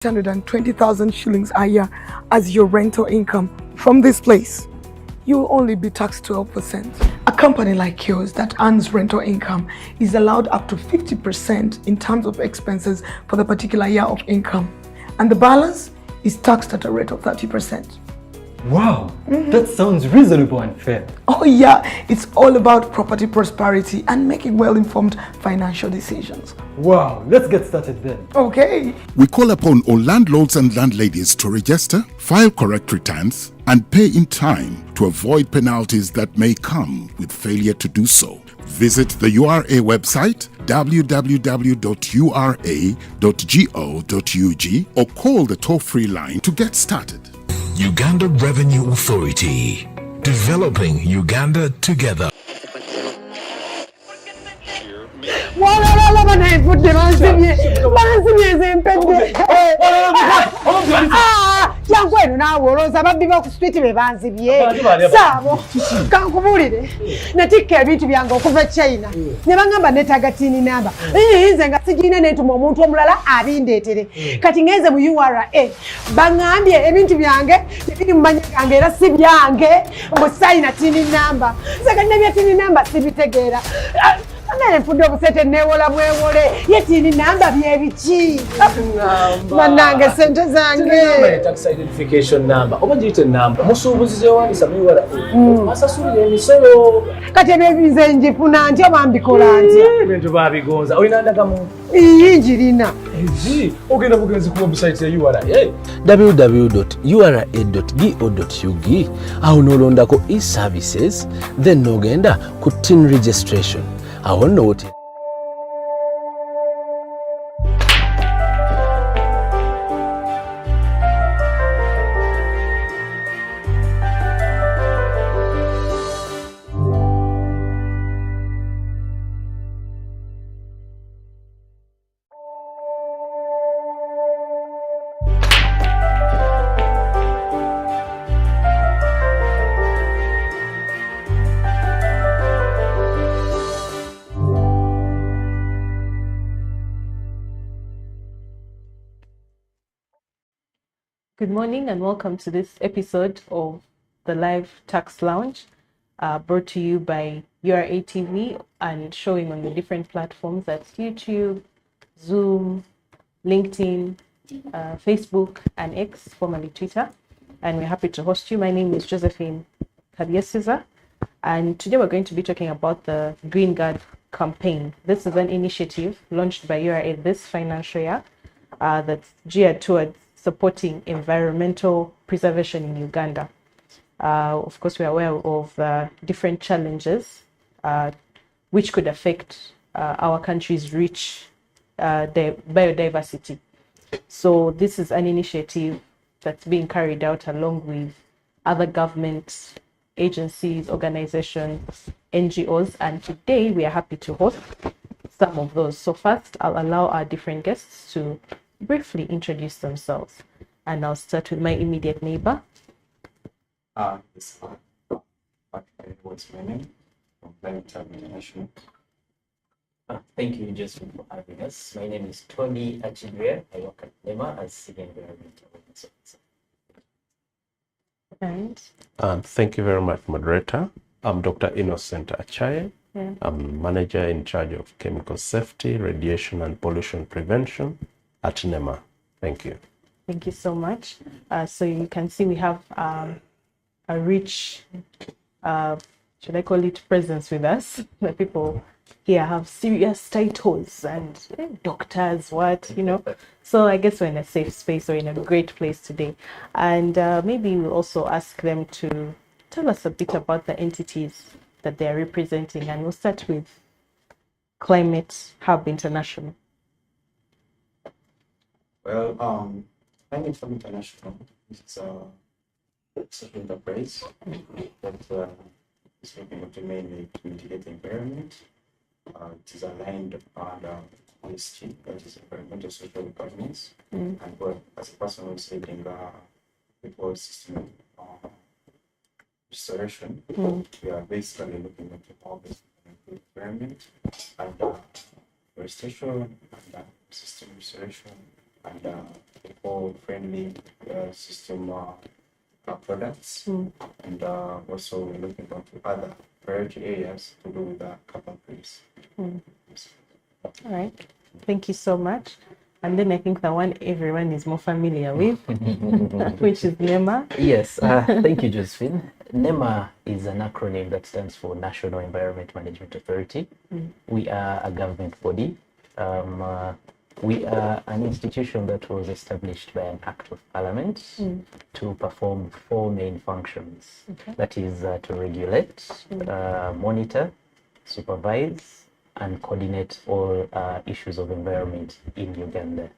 120,000 shillings a year as your rental income from this place, you will only be taxed 12%. A company like yours that earns rental income is allowed up to 50% in terms of expenses for the particular year of income, and the balance is taxed at a rate of 30%. Wow, that sounds reasonable and fair. Oh yeah, it's all about property prosperity and making well-informed financial decisions. Wow, let's get started then. Okay. We call upon all landlords and landladies to register, file correct returns, and pay in time to avoid penalties that may come with failure to do so. Visit the URA website www.ura.go.ug or call the toll-free line to get started. Uganda Revenue Authority, developing Uganda together. Yankwenu naawe olowooza ababbi b'oku street be banzibye saabo kankubulire natikka ebintu byange okuva China ne bangamba neetaaga tiini namba nze nga sigirina neentuma omuntu omulala abindeetere kati ngenze mu URA baŋŋambye ebintu byange tebiri mu manya gange era si byange mbu sayina tiini namba nze kati nebya tiini namba sibitegeera nfudde obusete neewola bwewole ye tiini namba byebiki bannange sente zange tax identification number oba giyite namba musuubuzi zewandiisa muiwala asasulira emisolo kati ebyo nze njifuna ntya bambikola ntya ebintu babigonza olina ndagamuntu njirina ogenda bugenzi ku website ya URA www.ura.go.ug awo n'olondako e-services then n'ogenda ku tin registration awo nno wote Good morning and welcome to this episode of the Live Tax Lounge, brought to you by URA TV and showing on the different platforms, that's YouTube, Zoom, LinkedIn, Facebook, and X, formerly Twitter. And we're happy to host you. My name is Josephine Kabiesiza, and today we're going to be talking about the Greenguard Campaign. This is an initiative launched by URA this financial year that's geared towards supporting environmental preservation in Uganda. Of course, we are aware of different challenges which could affect our country's rich biodiversity. So this is an initiative that's being carried out along with other government agencies, organizations, NGOs, and today we are happy to host some of those. So first, I'll allow our different guests to briefly introduce themselves, and I'll start with my immediate neighbor. What's my name? From Climate International. Thank you, Justin, for having us. My name is Tony Achidwe. I work at NEMA as Senior Environmental Awareness Officer. And thank you very much, moderator. I'm Dr. Innocent Achaye. Yeah. I'm manager in charge of chemical safety, radiation and pollution prevention at NEMA. Thank you. Thank you so much. So you can see we have a rich, should I call it, presence with us. The people here have serious titles and doctors, So I guess we're in a safe space or in a great place today. And maybe we'll also ask them to tell us a bit about the entities that they're representing. And we'll start with Climate Hub International. Well, Climate Hub International is a social enterprise that is looking to mainly to mitigate the environment. It is aligned under ESG, that is environmental social governance, and well, as a person who is leading the whole system restoration, we are basically looking at all this environment and restoration and system restoration and eco-friendly system products. And also we're looking into other priority areas to do with the carbon trees. All right. Thank you so much. And then I think the one everyone is more familiar with, which is NEMA. Yes, thank you, Josephine. NEMA is an acronym that stands for National Environment Management Authority. We are a government body. We are an institution that was established by an Act of Parliament to perform 4 main functions. Okay. That is to regulate, monitor, supervise, and coordinate all issues of environment in Uganda.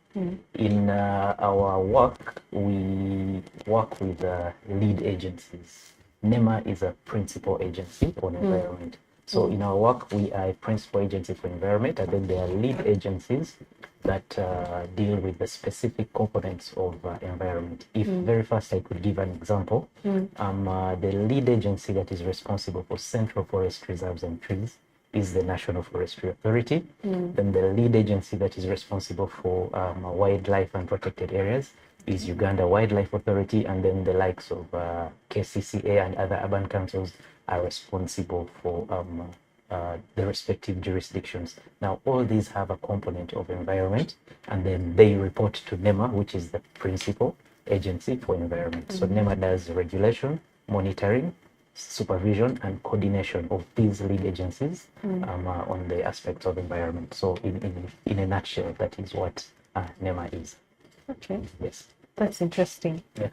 In our work, we work with lead agencies. NEMA is a principal agency on environment. So in our work, we are a principal agency for environment, and then there are lead agencies that deal with the specific components of environment. If very fast I could give an example, the lead agency that is responsible for central forest reserves and trees is the National Forestry Authority. Then the lead agency that is responsible for wildlife and protected areas is Uganda Wildlife Authority, and then the likes of KCCA and other urban councils are responsible for the respective jurisdictions. Now, all these have a component of environment, and then they report to NEMA, which is the principal agency for environment. So NEMA does regulation, monitoring, supervision, and coordination of these lead agencies on the aspects of environment. So in a nutshell, that is what NEMA is. Okay. Yes. That's interesting. Yeah.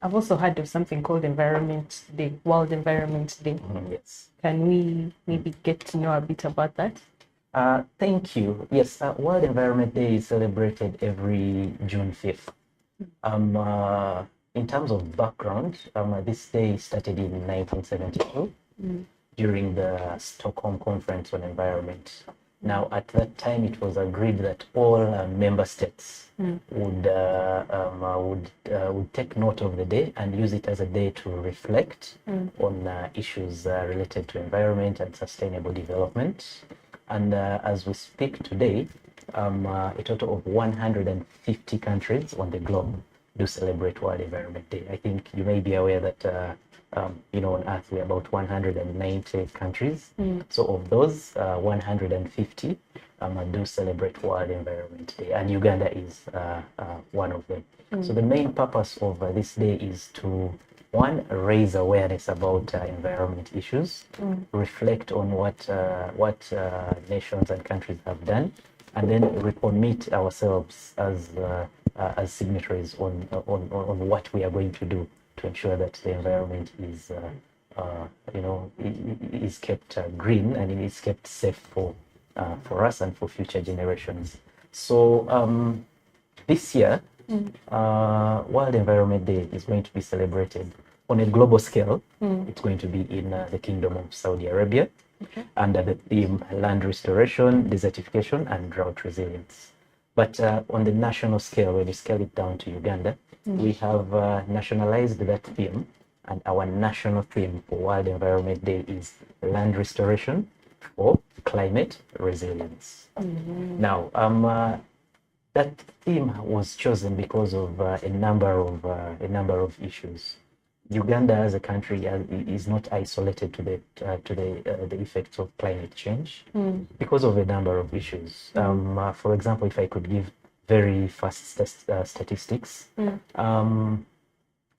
I've also heard of something called Environment Day, World Environment Day. Yes. Can we maybe get to know a bit about that? Thank you. Yes, World Environment Day is celebrated every June 5th. In terms of background, this day started in 1972 during the Stockholm Conference on Environment. Now, at that time, it was agreed that all member states would take note of the day and use it as a day to reflect on issues related to environment and sustainable development. And as we speak today, a total of 150 countries on the globe do celebrate World Environment Day. I think you may be aware that on Earth we're about 190 countries. So of those 150 do celebrate World Environment Day, and Uganda is one of them. So the main purpose of this day is to, one, raise awareness about environment issues, reflect on what nations and countries have done, and then recommit ourselves as signatories on what we are going to do to ensure that the environment is is kept green and it is kept safe for us and for future generations. So this year, World Environment Day is going to be celebrated on a global scale. It's going to be in the Kingdom of Saudi Arabia, under the theme Land Restoration, Desertification, and Drought Resilience. But on the national scale, when you scale it down to Uganda, we have nationalized that theme, and our national theme for World Environment Day is Land Restoration or Climate Resilience. Now, that theme was chosen because of a number of issues. Uganda as a country is not isolated to the effects of climate change because of a number of issues. For example, if I could give very fast statistics,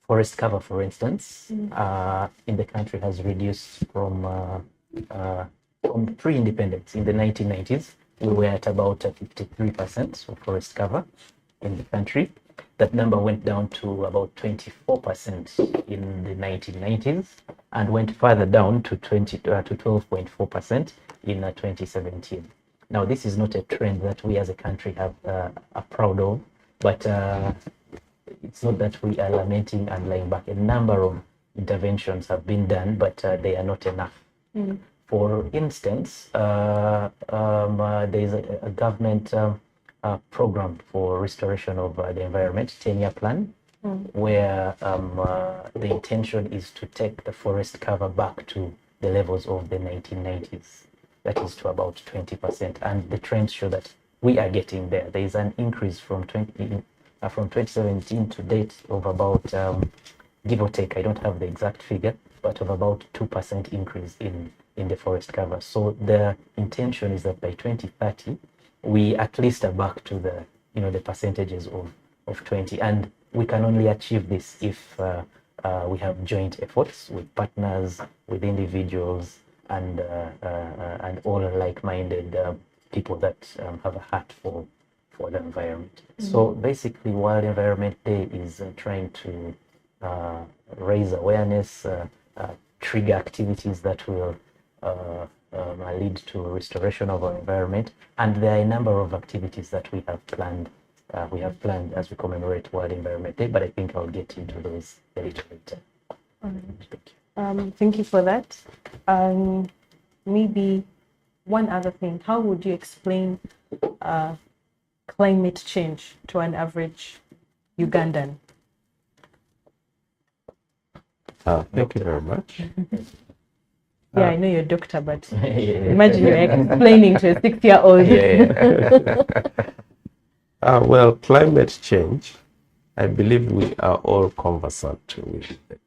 forest cover, for instance, in the country has reduced from pre-independence. In the 1990s, we were at about 53% of forest cover in the country. That number went down to about 24% in the 1990s and went further down to 12.4% in 2017. Now, this is not a trend that we as a country are proud of, but it's not that we are lamenting and lying back. A number of interventions have been done, but they are not enough. For instance, there is a government program for restoration of the environment, 10-year plan, where the intention is to take the forest cover back to the levels of the 1990s. That is to about 20%. And the trends show that we are getting there. There is an increase from 2017 to date of about, give or take, I don't have the exact figure, but of about 2% increase in the forest cover. So the intention is that by 2030, we at least are back to the, the percentages of 20. And we can only achieve this if we have joint efforts with partners, with individuals, and all like-minded people that have a heart for the environment. So basically, World Environment Day is trying to raise awareness, trigger activities that will lead to restoration of our environment, and there are a number of activities that we have planned. As we commemorate World Environment Day, but I think I'll get into those a little later. Thank you for that. Maybe one other thing, how would you explain climate change to an average Ugandan? Thank you very much. Yeah, I know you're a doctor, but imagine you're explaining to a 6-year-old. Well, climate change, I believe we are all conversant with it.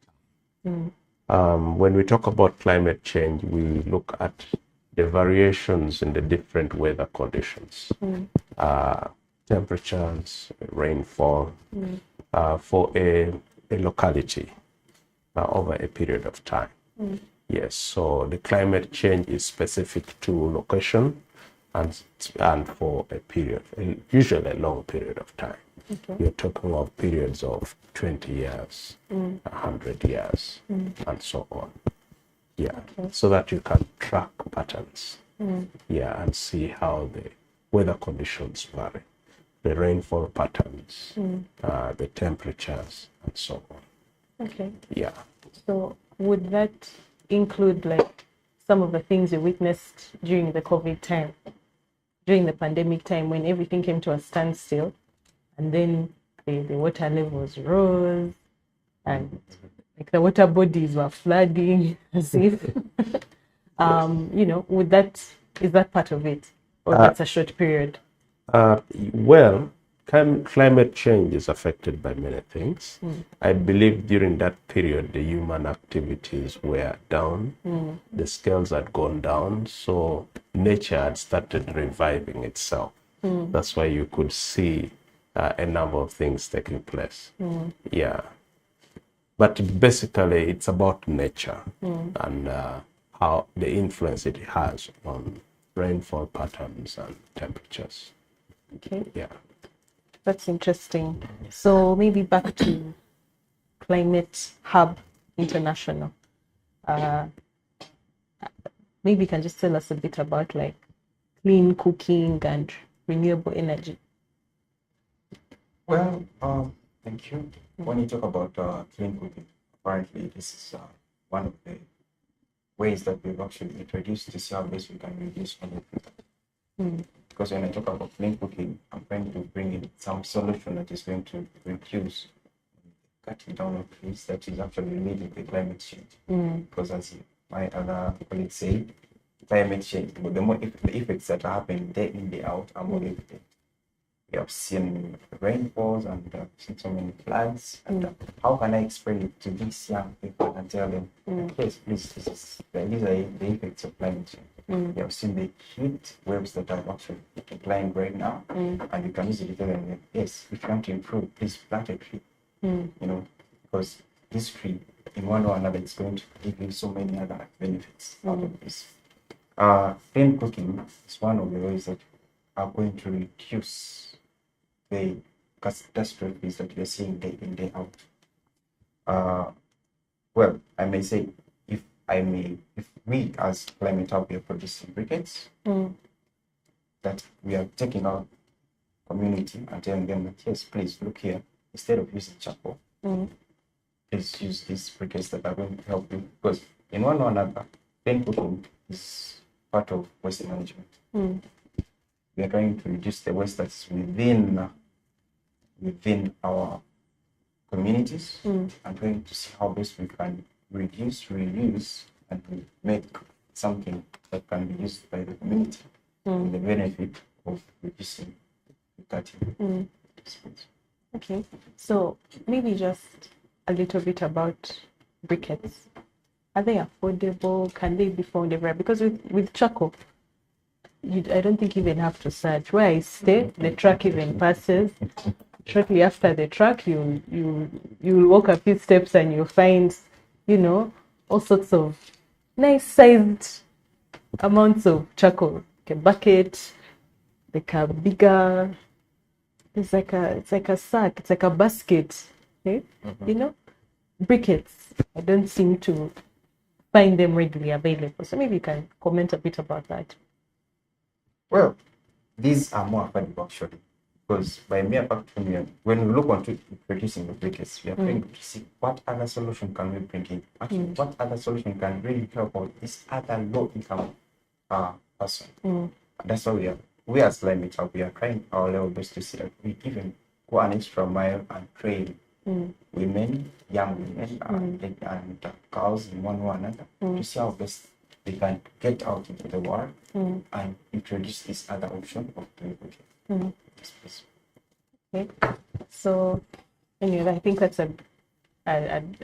When we talk about climate change, we look at the variations in the different weather conditions, temperatures, rainfall, for a locality over a period of time. Yes, so the climate change is specific to location and for a period, usually a long period of time. Okay. You're talking of periods of 20 years, 100 years, and so on. Yeah, okay. So that you can track patterns. Yeah, and see how the weather conditions vary, the rainfall patterns, the temperatures, and so on. Okay. Yeah. So would that include like some of the things you witnessed during the COVID time, during the pandemic time, when everything came to a standstill, and then the water levels rose, and like the water bodies were flooding as if, is that part of it, or that's a short period? Well, climate change is affected by many things. I believe during that period, the human activities were down, the scales had gone down, so nature had started reviving itself. That's why you could see a number of things taking place. Yeah. But basically, it's about nature and how the influence it has on rainfall patterns and temperatures. Okay. Yeah. That's interesting. So maybe back to Climate Hub International. Maybe you can just tell us a bit about like clean cooking and renewable energy. Well, thank you. When you talk about clean cooking, apparently this is one of the ways that we've actually introduced to see how best we can reduce energy. Because when I talk about clean cooking, I'm trying to bring in some solution that is going to reduce cutting down of trees that is actually leading to climate change. Because as my other colleagues say, climate change, but the more the effects that are happening day in, day out are more evident. We have seen rainfalls and seen so many floods. And how can I explain it to these young people and tell them, yes, please, these are the effects of climate change. You have seen the heat waves that are actually applying right now, and you can easily tell them, yes, if you want to improve, please plant a tree. Because this tree, in one or another, it's going to give you so many other benefits out of this. Clean cooking is one of the ways that are going to reduce the catastrophes that we're seeing day in, day out. Well, I may say, if we as Climate Hub are producing briquettes, that we are taking our community and telling them that, yes, please look here, instead of using charcoal, please use these briquettes that are going to help you. Because in one or another, clean cooking is part of waste management. We are trying to reduce the waste that's within our communities and trying to see how best we can reduce, reuse, and make something that can be used by the community for the benefit of reducing cutting. Okay, so maybe just a little bit about briquettes. Are they affordable? Can they be found everywhere? Because with charcoal, I don't think you even have to search. Where I stay, the truck even passes. Shortly after the truck, you'll walk a few steps and you'll find, all sorts of nice sized amounts of charcoal. Like a bucket, like a bigger. It's like a sack. It's like a basket. Okay? Briquettes. I don't seem to find them readily available. So maybe you can comment a bit about that. Well, these are more affordable actually, because by mere fact, when we look onto producing the briquettes, we are trying to see what other solution can we bring in. Actually, what other solution can really help out this other low income person. That's why we as Climate Hub, we are trying our level best to see that we even go an extra mile and train women, young women, and girls in one another to see how best they can get out into the world and introduce this other option of doing it. Okay, so anyway, I think that's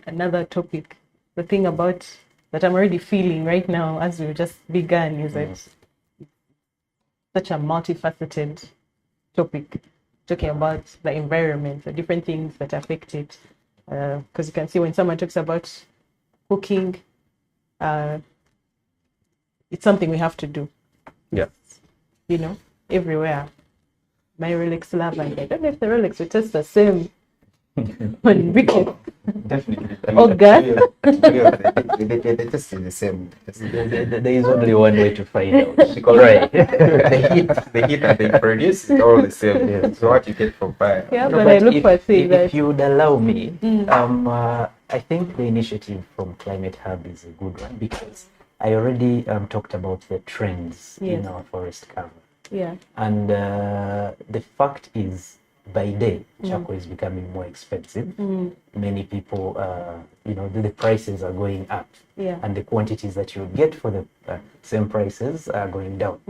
another topic. The thing about that I'm already feeling right now as we just began is that such a multifaceted topic, talking about the environment, the different things that affect it. Because you can see when someone talks about cooking, it's something we have to do. Yeah. Everywhere. My Rolex lab, I don't know if the Rolex will taste the same on briquette. Definitely. Oh, God. They taste the same. There is only one way to find out. Right. the heat that they produce is all the same. Yeah. So what you get from fire. Yeah, but I look for things. If you would allow me, I think the initiative from Climate Hub is a good one because I already talked about the trends in our forest cover. Yeah. And the fact is, by day, charcoal is becoming more expensive. Many people, the prices are going up. Yeah. And the quantities that you get for the same prices are going down.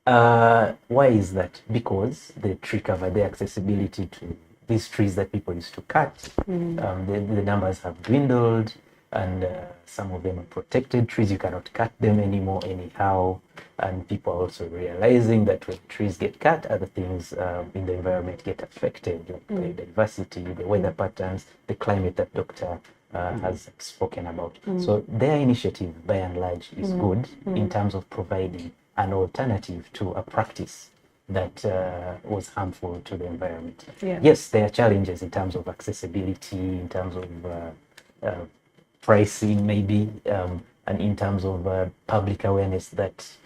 Why is that? Because the tree cover, the accessibility to these trees that people used to cut, the numbers have dwindled, and some of them are protected trees. You cannot cut them anymore anyhow. And people are also realizing that when trees get cut, other things in the environment get affected, like biodiversity, the weather patterns, the climate that Dr. has spoken about. So their initiative, by and large, is good in terms of providing an alternative to a practice that was harmful to the environment. Yeah. Yes, there are challenges in terms of accessibility, in terms of pricing maybe, and in terms of public awareness that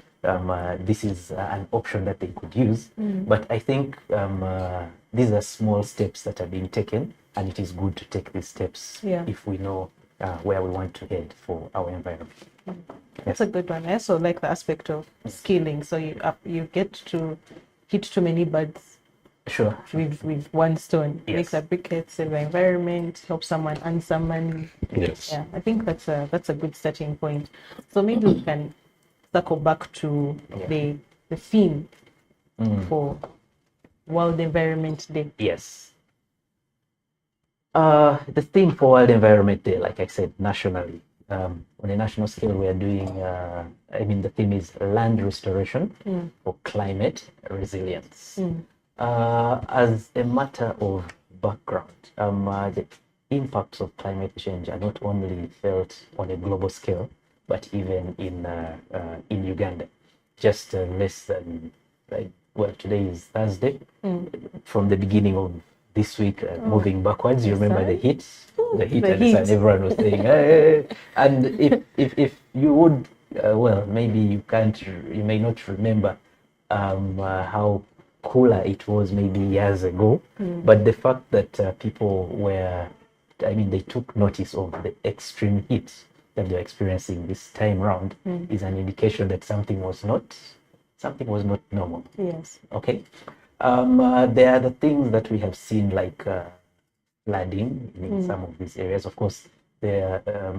this is an option that they could use. But I think these are small steps that are being taken, and it is good to take these steps if we know where we want to head for our environment. That's a good one. I also like the aspect of scaling. So you get to hit too many birds with one stone. Make a briquette, save the environment, help someone earn some money. Yes. Yeah, I think that's a good starting point. So maybe we can circle back to the theme for World Environment Day. Yes. The theme for World Environment Day, like I said, nationally, on a national scale, we are doing, the theme is land restoration for climate resilience. As a matter of background, the impacts of climate change are not only felt on a global scale, but even in Uganda. Just less than, today is Thursday. From the beginning of this week, moving backwards, you remember the heat, and everyone was saying, hey. And if you would, maybe you may not remember how cooler it was maybe years ago, but the fact that people they took notice of the extreme heat that they're experiencing this time round is an indication that something was not normal. Yes. Okay. There are the things that we have seen, like flooding in some of these areas. Of course, there are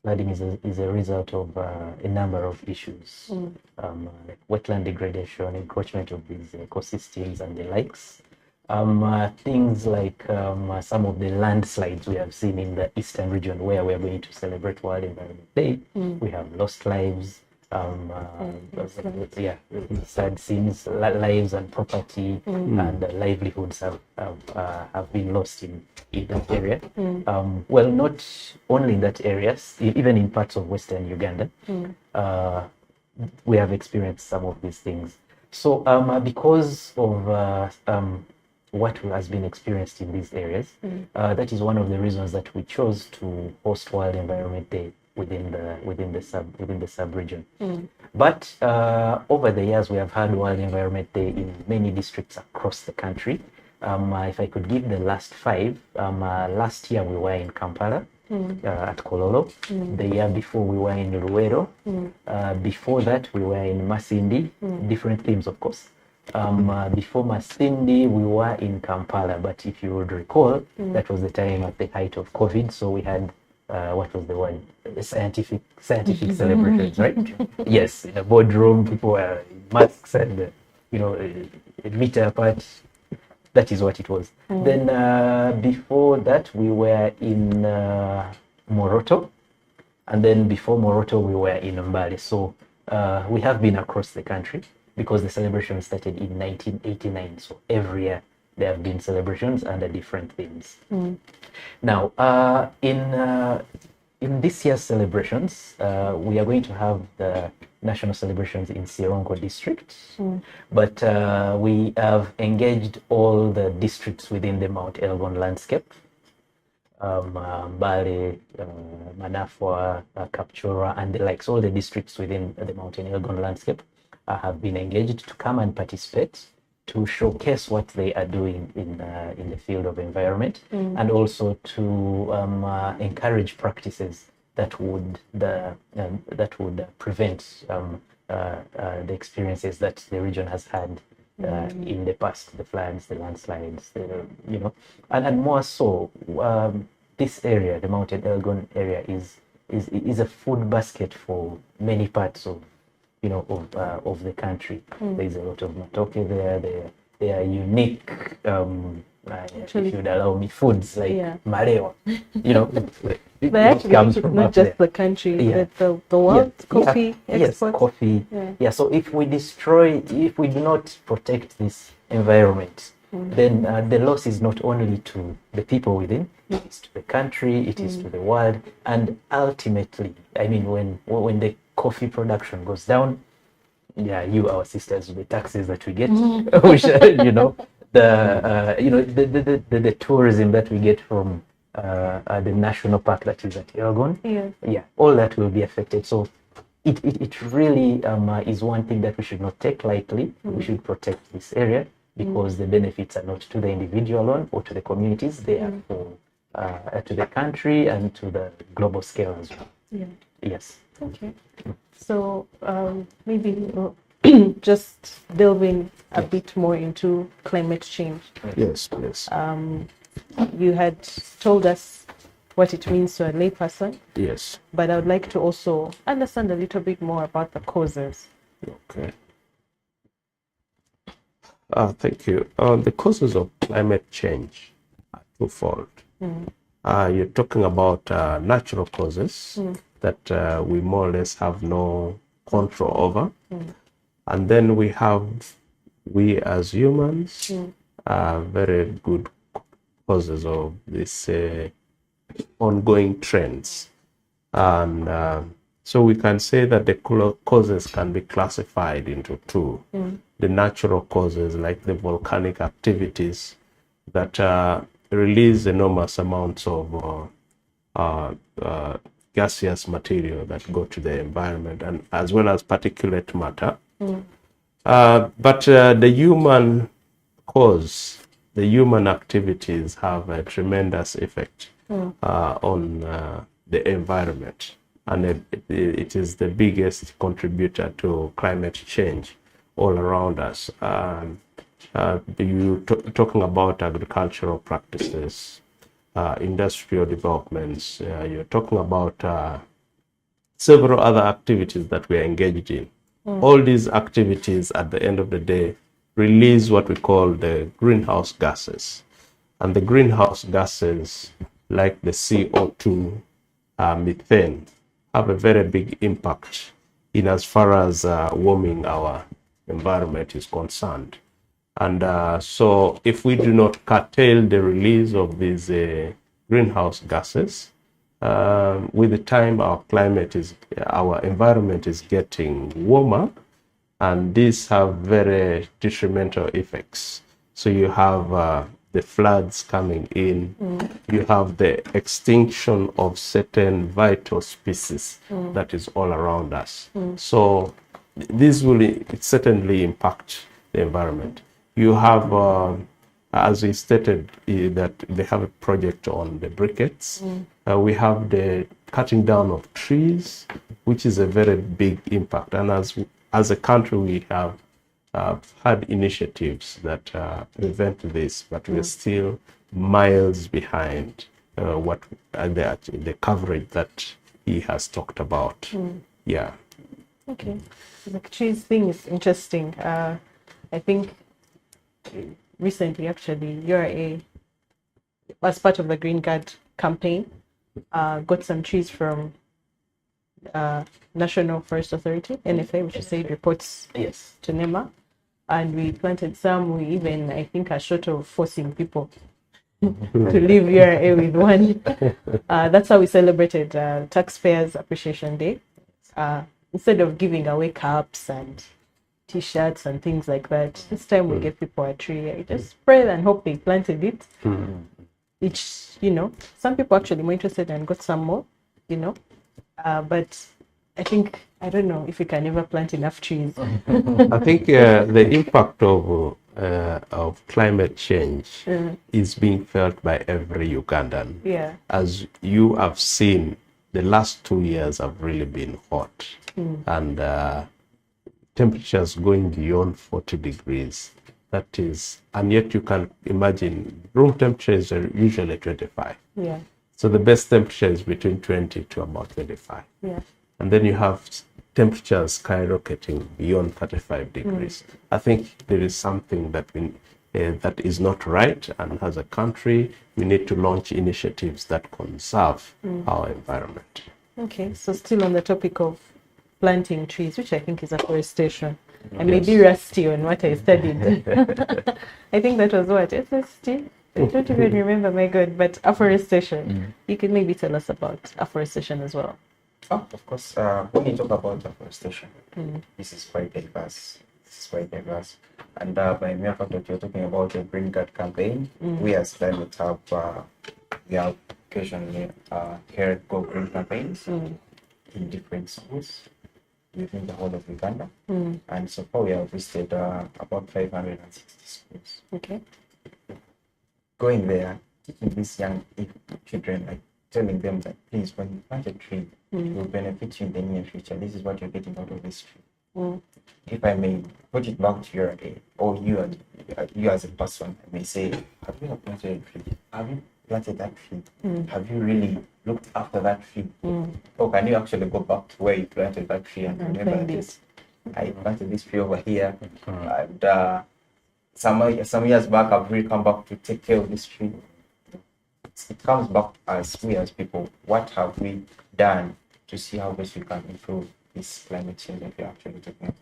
flooding is a result of a number of issues, like wetland degradation, encroachment of these ecosystems and the likes. Things like some of the landslides we have seen in the eastern region where we're going to celebrate World Environment Day. We have lost lives, sad scenes, lives and property and livelihoods have been lost in that area. Well, not only in that area, even in parts of Western Uganda, we have experienced some of these things. So because of what has been experienced in these areas, that is one of the reasons that we chose to host World Environment Day within the sub-region. But over the years, we have had World Environment Day in many districts across the country. If I could give the last 5, last year we were in Kampala at Kololo. The year before we were in Luwero. Before that we were in Masindi. Different themes, of course. Before Masindi, we were in Kampala, but if you would recall, that was the time at the height of COVID, so we had what was the word? Scientific celebrations, right? Yes, in a boardroom, people were in masks and a meter apart. That is what it was. Then before that, we were in Moroto, and then before Moroto, we were in Mbale. So we have been across the country, because the celebration started in 1989. So every year there have been celebrations under different themes. Now, in this year's celebrations, we are going to have the national celebrations in Sirongo district, but we have engaged all the districts within the Mount Elgon landscape. Mbale, Manafwa, Kapchora, and the likes, all the districts within the Mountain Elgon landscape have been engaged to come and participate, to showcase what they are doing in the field of environment, and also to encourage practices that would prevent the experiences that the region has had in the past, the floods, the landslides, and more so, this area, the Mountain Elgon area, is a food basket for many parts of of the country. There's a lot of matoke there. They are unique, if you'd allow me, foods like marewa. They actually not just the country, but the world coffee export. Yes, coffee. Yeah. So if we do not protect this environment, then the loss is not only to the people within, it is to the country, it is to the world, and ultimately, I mean, when the coffee production goes down, our sisters, the taxes that we get, which the tourism that we get from the national park that is at Elgon, all that will be affected. So it really is one thing that we should not take lightly. We should protect this area, because the benefits are not to the individual alone or to the communities, they are to the country and to the global scale as well. Yes. Okay. So maybe just delving a bit more into climate change. Yes, please. You had told us what it means to a layperson. Yes. But I would like to also understand a little bit more about the causes. Okay. Thank you. The causes of climate change are twofold. You're talking about natural causes that we more or less have no control over. And then we as humans, very good causes of this ongoing trends. And so we can say that the causes can be classified into two. The natural causes, like the volcanic activities that release enormous amounts of gaseous material that go to the environment, and as well as particulate matter. But the human cause, the human activities have a tremendous effect on the environment, and it is the biggest contributor to climate change all around us. Talking about agricultural practices, industrial developments, you're talking about several other activities that we are engaged in. All these activities at the end of the day release what we call the greenhouse gases. And the greenhouse gases, like the CO2, methane, have a very big impact in as far as warming our environment is concerned. And so if we do not curtail the release of these greenhouse gases, with the time our environment is getting warmer, and these have very detrimental effects. So you have the floods coming in, you have the extinction of certain vital species that is all around us. So this will certainly impact the environment. You have, as we stated, that they have a project on the briquettes. We have the cutting down of trees, which is a very big impact. And as a country, we have had initiatives that prevent this, but we're still miles behind what the coverage that he has talked about. Yeah. Okay. The trees thing is interesting. I think recently, actually, URA, as part of the Greenguard Campaign, got some trees from National Forest Authority, NFA, which is aid reports to NEMA. And we planted some. We even, I think, are short of forcing people to leave URA with one. That's how we celebrated Taxpayers Appreciation Day. Instead of giving away caps and T-shirts and things like that, this time we give people a tree. I just pray and hope they planted it. Which, some people actually more interested and got some more, but I think, I don't know if we can ever plant enough trees. I think the impact of climate change is being felt by every Ugandan. Yeah. As you have seen, the last 2 years have really been hot, and temperatures going beyond 40 degrees. That is, and yet you can imagine room temperatures are usually 25. Yeah. So the best temperature is between 20 to about 25. Yeah. And then you have temperatures skyrocketing beyond 35 degrees. I think there is something that that is not right, and as a country, we need to launch initiatives that conserve our environment. Okay, so still on the topic of planting trees, which I think is afforestation. I may be rusty on what I studied. I think that was what? SST? I don't even remember, my God, but afforestation. You could maybe tell us about afforestation as well. Oh, of course. When you talk about afforestation, this is quite diverse. And by mere fact that you're talking about the Greenguard Campaign, we as Climate Hub, we have occasionally held Go Green campaigns in different schools within the whole of Uganda. And so far we have visited about 560 schools. Okay. Going there, teaching these young children, like telling them that, please, when you plant a tree, it will benefit you in the near future. This is what you're getting out of this tree. If I may put it back to your or you as a person, I may say, have you planted a tree? Have you planted that tree? Have you really looked after that tree? Or can you actually go back to where you planted that tree and remember this? I planted this tree over here, and some years back I've really come back to take care of this tree. It comes back as we as people, what have we done to see how best we can improve this climate change that we're actually talking about?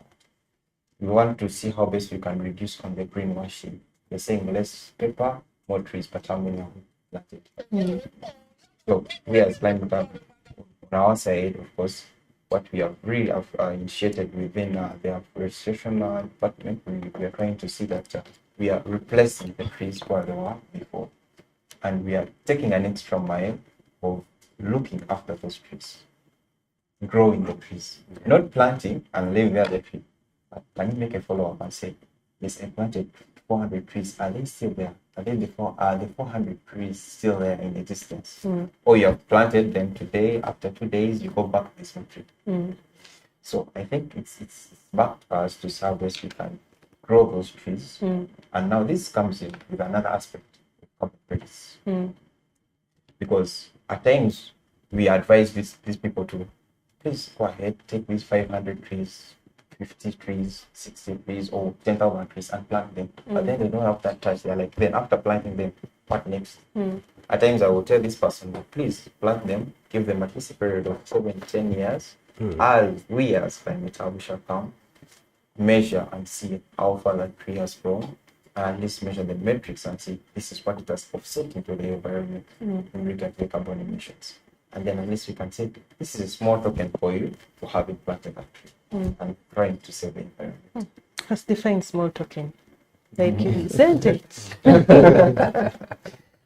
We want to see how best we can reduce on the greenwashing. They're saying less paper, more trees, but how many have we planted? So we as climate hub, on our side, of course, what we have really initiated within the afforestation department, we are trying to see that we are replacing the trees where they were before. And we are taking an extra mile of looking after those trees, growing the trees, not planting and leaving there the tree. But can you make a follow-up and say, yes, I planted 400 trees, are they still there? Are the 400 trees still there in existence? Or you have planted them today, after 2 days, you go back to this one tree. So I think it's back to us to see how best we can grow those trees. And now this comes in with another aspect. Because at times we advise these people to please go ahead, take these 500 trees, 50 trees, 60 trees, or 10,000 trees and plant them. But then they don't have that touch. They're like, then after planting them, what next? At times I will tell this person, please plant them, give them at least a period of 7 to 10 years. As we as climate we shall come, measure and see how far that tree has grown, and at least measure the metrics and see this is what it has offset into the environment in regard to the carbon emissions. And then at least we can say, this is a small token for you for having planted that tree and trying to save the environment. Let's define small token. Like you sent it.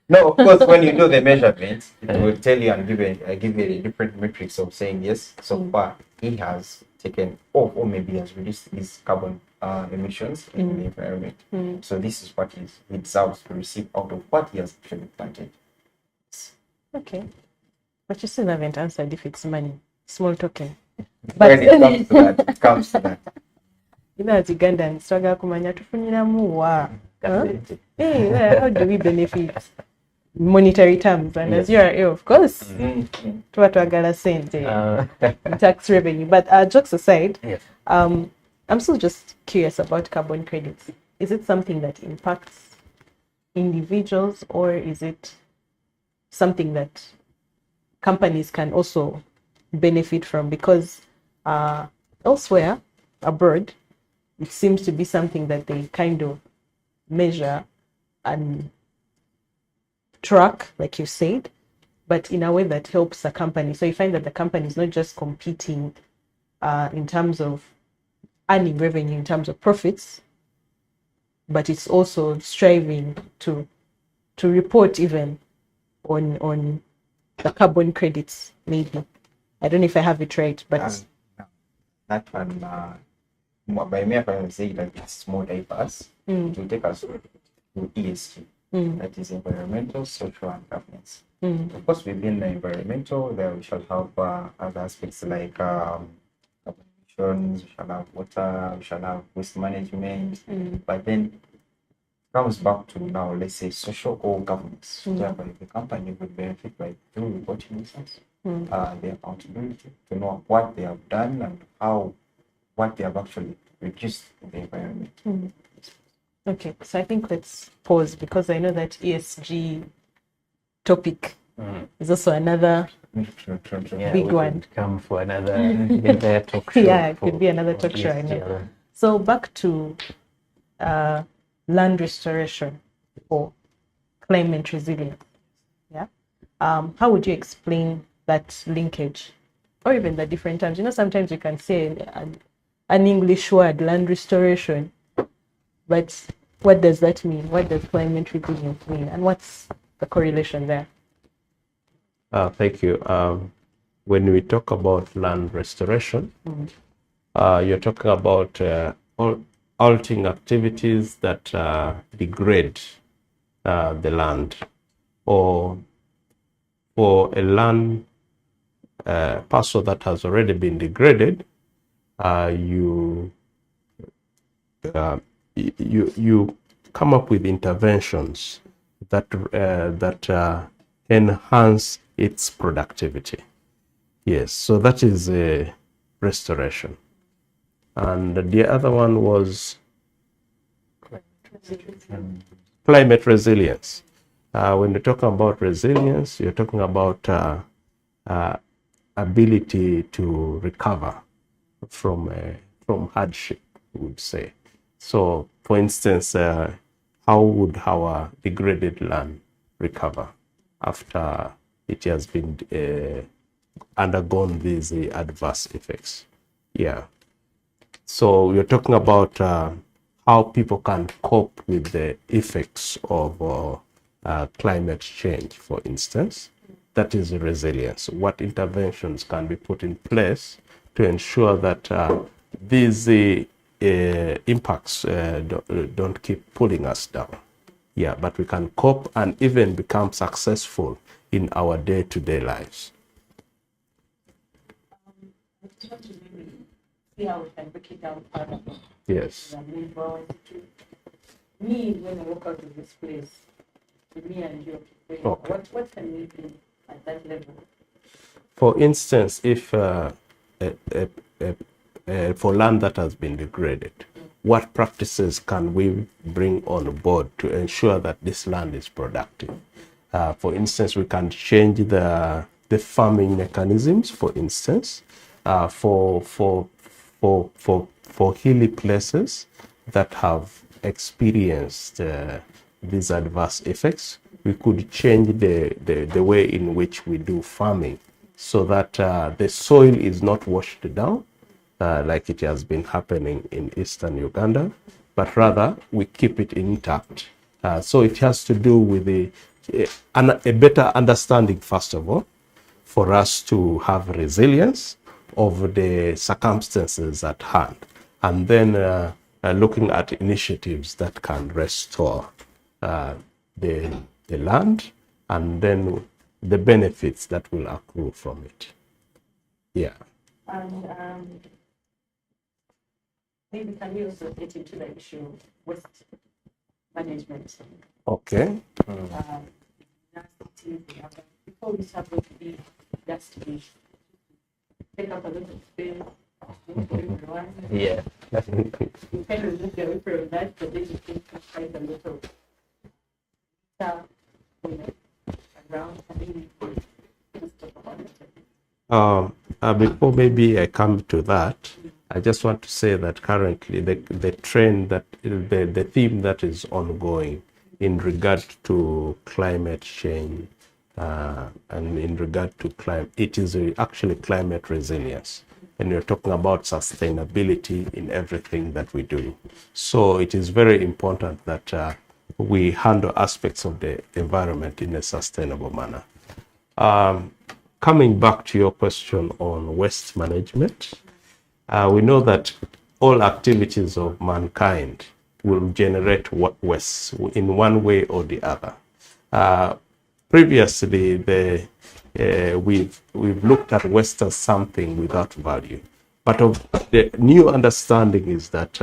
No, of course, when you do the measurements, it will tell you and give you a different metrics of saying, yes, so far he has taken off or maybe has reduced his carbon emissions in the environment. So this is what he deserves to receive out of what he has actually planted. Okay. But you still haven't answered if it's money. Small token. But when it comes to that, it comes to that. You know, as Ugandans, struggle kumanya tufuniramu wa. Hey, how do we benefit? Monetary terms, and as URA, of course, tuwatwagala sente, tax revenue. But jokes aside, I'm still just curious about carbon credits. Is it something that impacts individuals, or is it something that companies can also benefit from? Because elsewhere, abroad, it seems to be something that they kind of measure and track, like you said, but in a way that helps a company. So you find that the company is not just competing in terms of earning revenue, in terms of profits, but it's also striving to report even on the carbon credits, maybe. I don't know if I have it right, but that one, by me, I can say that it's more diverse. It will take us to ESG. That is environmental, social, and governance. Of course, within the environmental, there we shall have other aspects like carbon emissions, we shall have water, we shall have waste management. But then it comes back to now, let's say, social or governance. Thereby, the company would benefit by through reporting results, their accountability, to know what they have done and what they have actually reduced in the environment. okay, so I think let's pause, because I know that ESG topic is also another big one. Come for another entire talk show. Yeah, it could be another talk show. I know. So back to land restoration or climate resilience. Yeah. How would you explain that linkage, or even the different terms? You know, sometimes you can say an English word, land restoration. But what does that mean? What does climate resilience mean? And what's the correlation there? Thank you. When we talk about land restoration, you're talking about altering activities that degrade the land, or for a land parcel that has already been degraded, you come up with interventions that enhance its productivity. Yes, so that is a restoration. And the other one was climate resilience. When you're talking about resilience, you're talking about ability to recover from hardship, we would say. So, for instance, how would our degraded land recover after it has been undergone these adverse effects? Yeah. So we're talking about how people can cope with the effects of climate change, for instance. That is resilience. What interventions can be put in place to ensure that these impacts don't keep pulling us down. Yeah, but we can cope and even become successful in our day-to-day lives. See how we can break it down further. Yes. Me, when I walk out of this place, me and you, Okay. what can we do at that level? For instance, if for land that has been degraded, what practices can we bring on board to ensure that this land is productive? For instance, we can change the farming mechanisms. For instance, for hilly places that have experienced these adverse effects, we could change the way in which we do farming so that the soil is not washed down like it has been happening in eastern Uganda, but rather we keep it intact. So it has to do with a better understanding, first of all, for us to have resilience of the circumstances at hand, and then looking at initiatives that can restore the land and then the benefits that will accrue from it. Yeah. And maybe can you also get into the issue of waste management? Okay. Before we start with the dustbin, take up a lot of space. Yeah. You kind of look away from that, but then you think quite a lot of stuff, around. I think let's talk about it. Before maybe I come to that, I just want to say that currently the trend that the theme that is ongoing in regard to climate change and in regard to climate, it is actually climate resilience. And we're talking about sustainability in everything that we do. So it is very important that we handle aspects of the environment in a sustainable manner. Coming back to your question on waste management, we know that all activities of mankind will generate waste in one way or the other. Previously, we've looked at waste as something without value, but the new understanding is that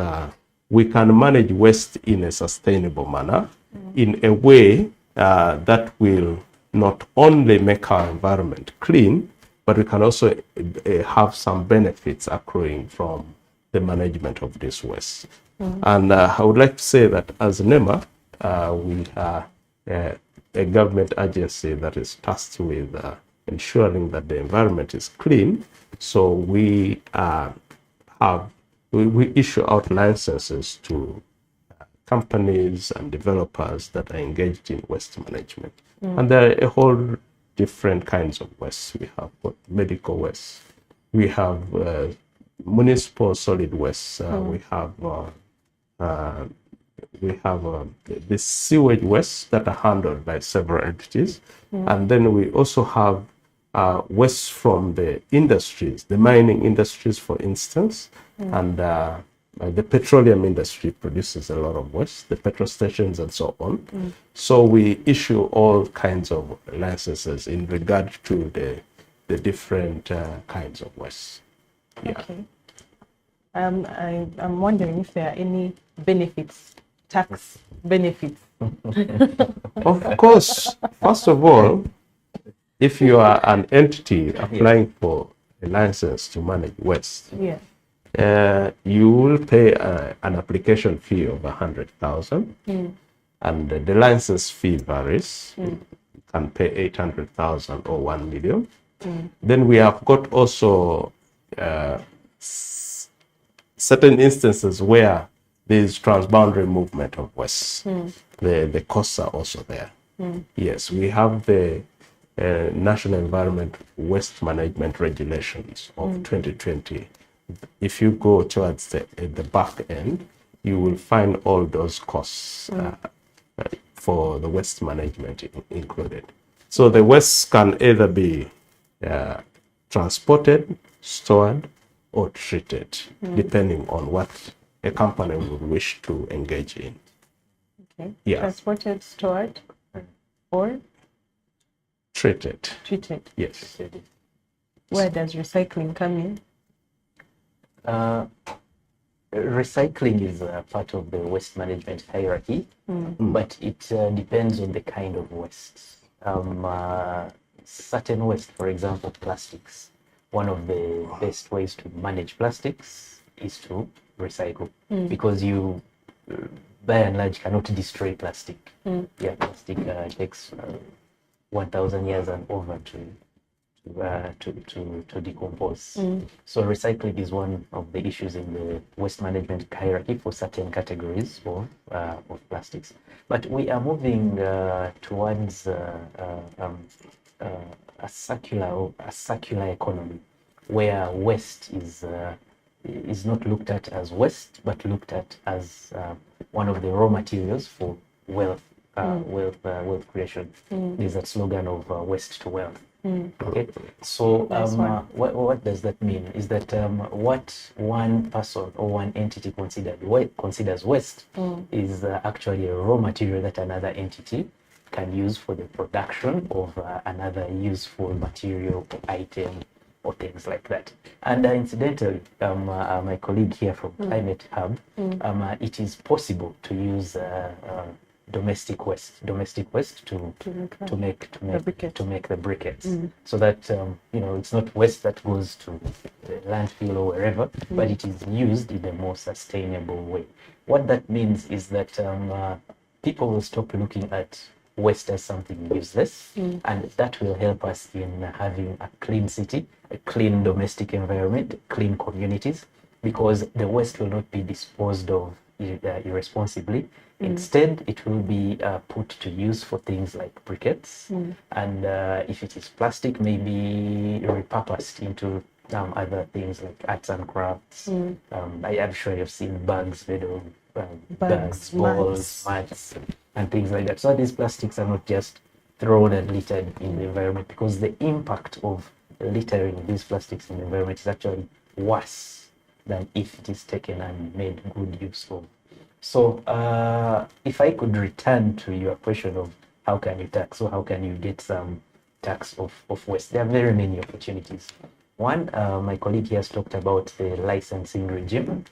we can manage waste in a sustainable manner, in a way that will not only make our environment clean, but we can also have some benefits accruing from the management of this waste. And I would like to say that as NEMA, we are a government agency that is tasked with ensuring that the environment is clean. So we issue out licenses to companies and developers that are engaged in waste management. And there are a whole different kinds of waste. We have medical waste, we have municipal solid waste, we have the sewage waste that are handled by several entities, and then we also have waste from the industries, the mining industries, for instance, and the petroleum industry produces a lot of waste, the petrol stations and so on. So we issue all kinds of licenses in regard to the different kinds of waste. Yeah. Okay. I'm wondering if there are any benefits, tax benefits. Of course, first of all, if you are an entity applying for a license to manage waste, you will pay an application fee of 100,000, and the license fee varies. You can pay 800,000 or 1 million. Then we have got also certain instances where there is transboundary movement of waste. The costs are also there. Yes, we have the National Environment Waste Management Regulations of 2020. If you go towards the back end, you will find all those costs for the waste management included. So the waste can either be transported, stored, or treated, depending on what a company would wish to engage in. Okay. Yeah. Transported, stored, or treated. Treated. Yes. Where does recycling come in? Recycling is a part of the waste management hierarchy, but it depends on the kind of waste. Certain waste, for example, plastics, one of the best ways to manage plastics is to recycle, because you, by and large, cannot destroy plastic. Yeah, plastic takes 1,000 years and over to decompose. So recycling is one of the issues in the waste management hierarchy for certain categories of plastics. But we are moving towards a circular economy, where waste is not looked at as waste, but looked at as one of the raw materials for wealth creation. There's that slogan of waste to wealth. Okay, so what does that mean? Is that what one person or one entity considers waste is actually a raw material that another entity can use for the production of another useful material or item or things like that. And incidentally, my colleague here from Climate Hub, it is possible to use domestic waste to make the briquettes, so that it's not waste that goes to the landfill or wherever, but it is used in a more sustainable way. What that means is that people will stop looking at waste as something useless, and that will help us in having a clean city, a clean domestic environment, clean communities, because the waste will not be disposed of irresponsibly. Instead, it will be put to use for things like briquettes, and if it is plastic, maybe repurposed into other things like arts and crafts. I'm sure you've seen bags made of bags, balls, mats, and things like that. So these plastics are not just thrown and littered in the environment, because the impact of littering these plastics in the environment is actually worse than if it is taken and made good use of. So if I could return to your question of how can you tax, or how can you get some tax of waste, there are very many opportunities. One, my colleague here has talked about the licensing regime.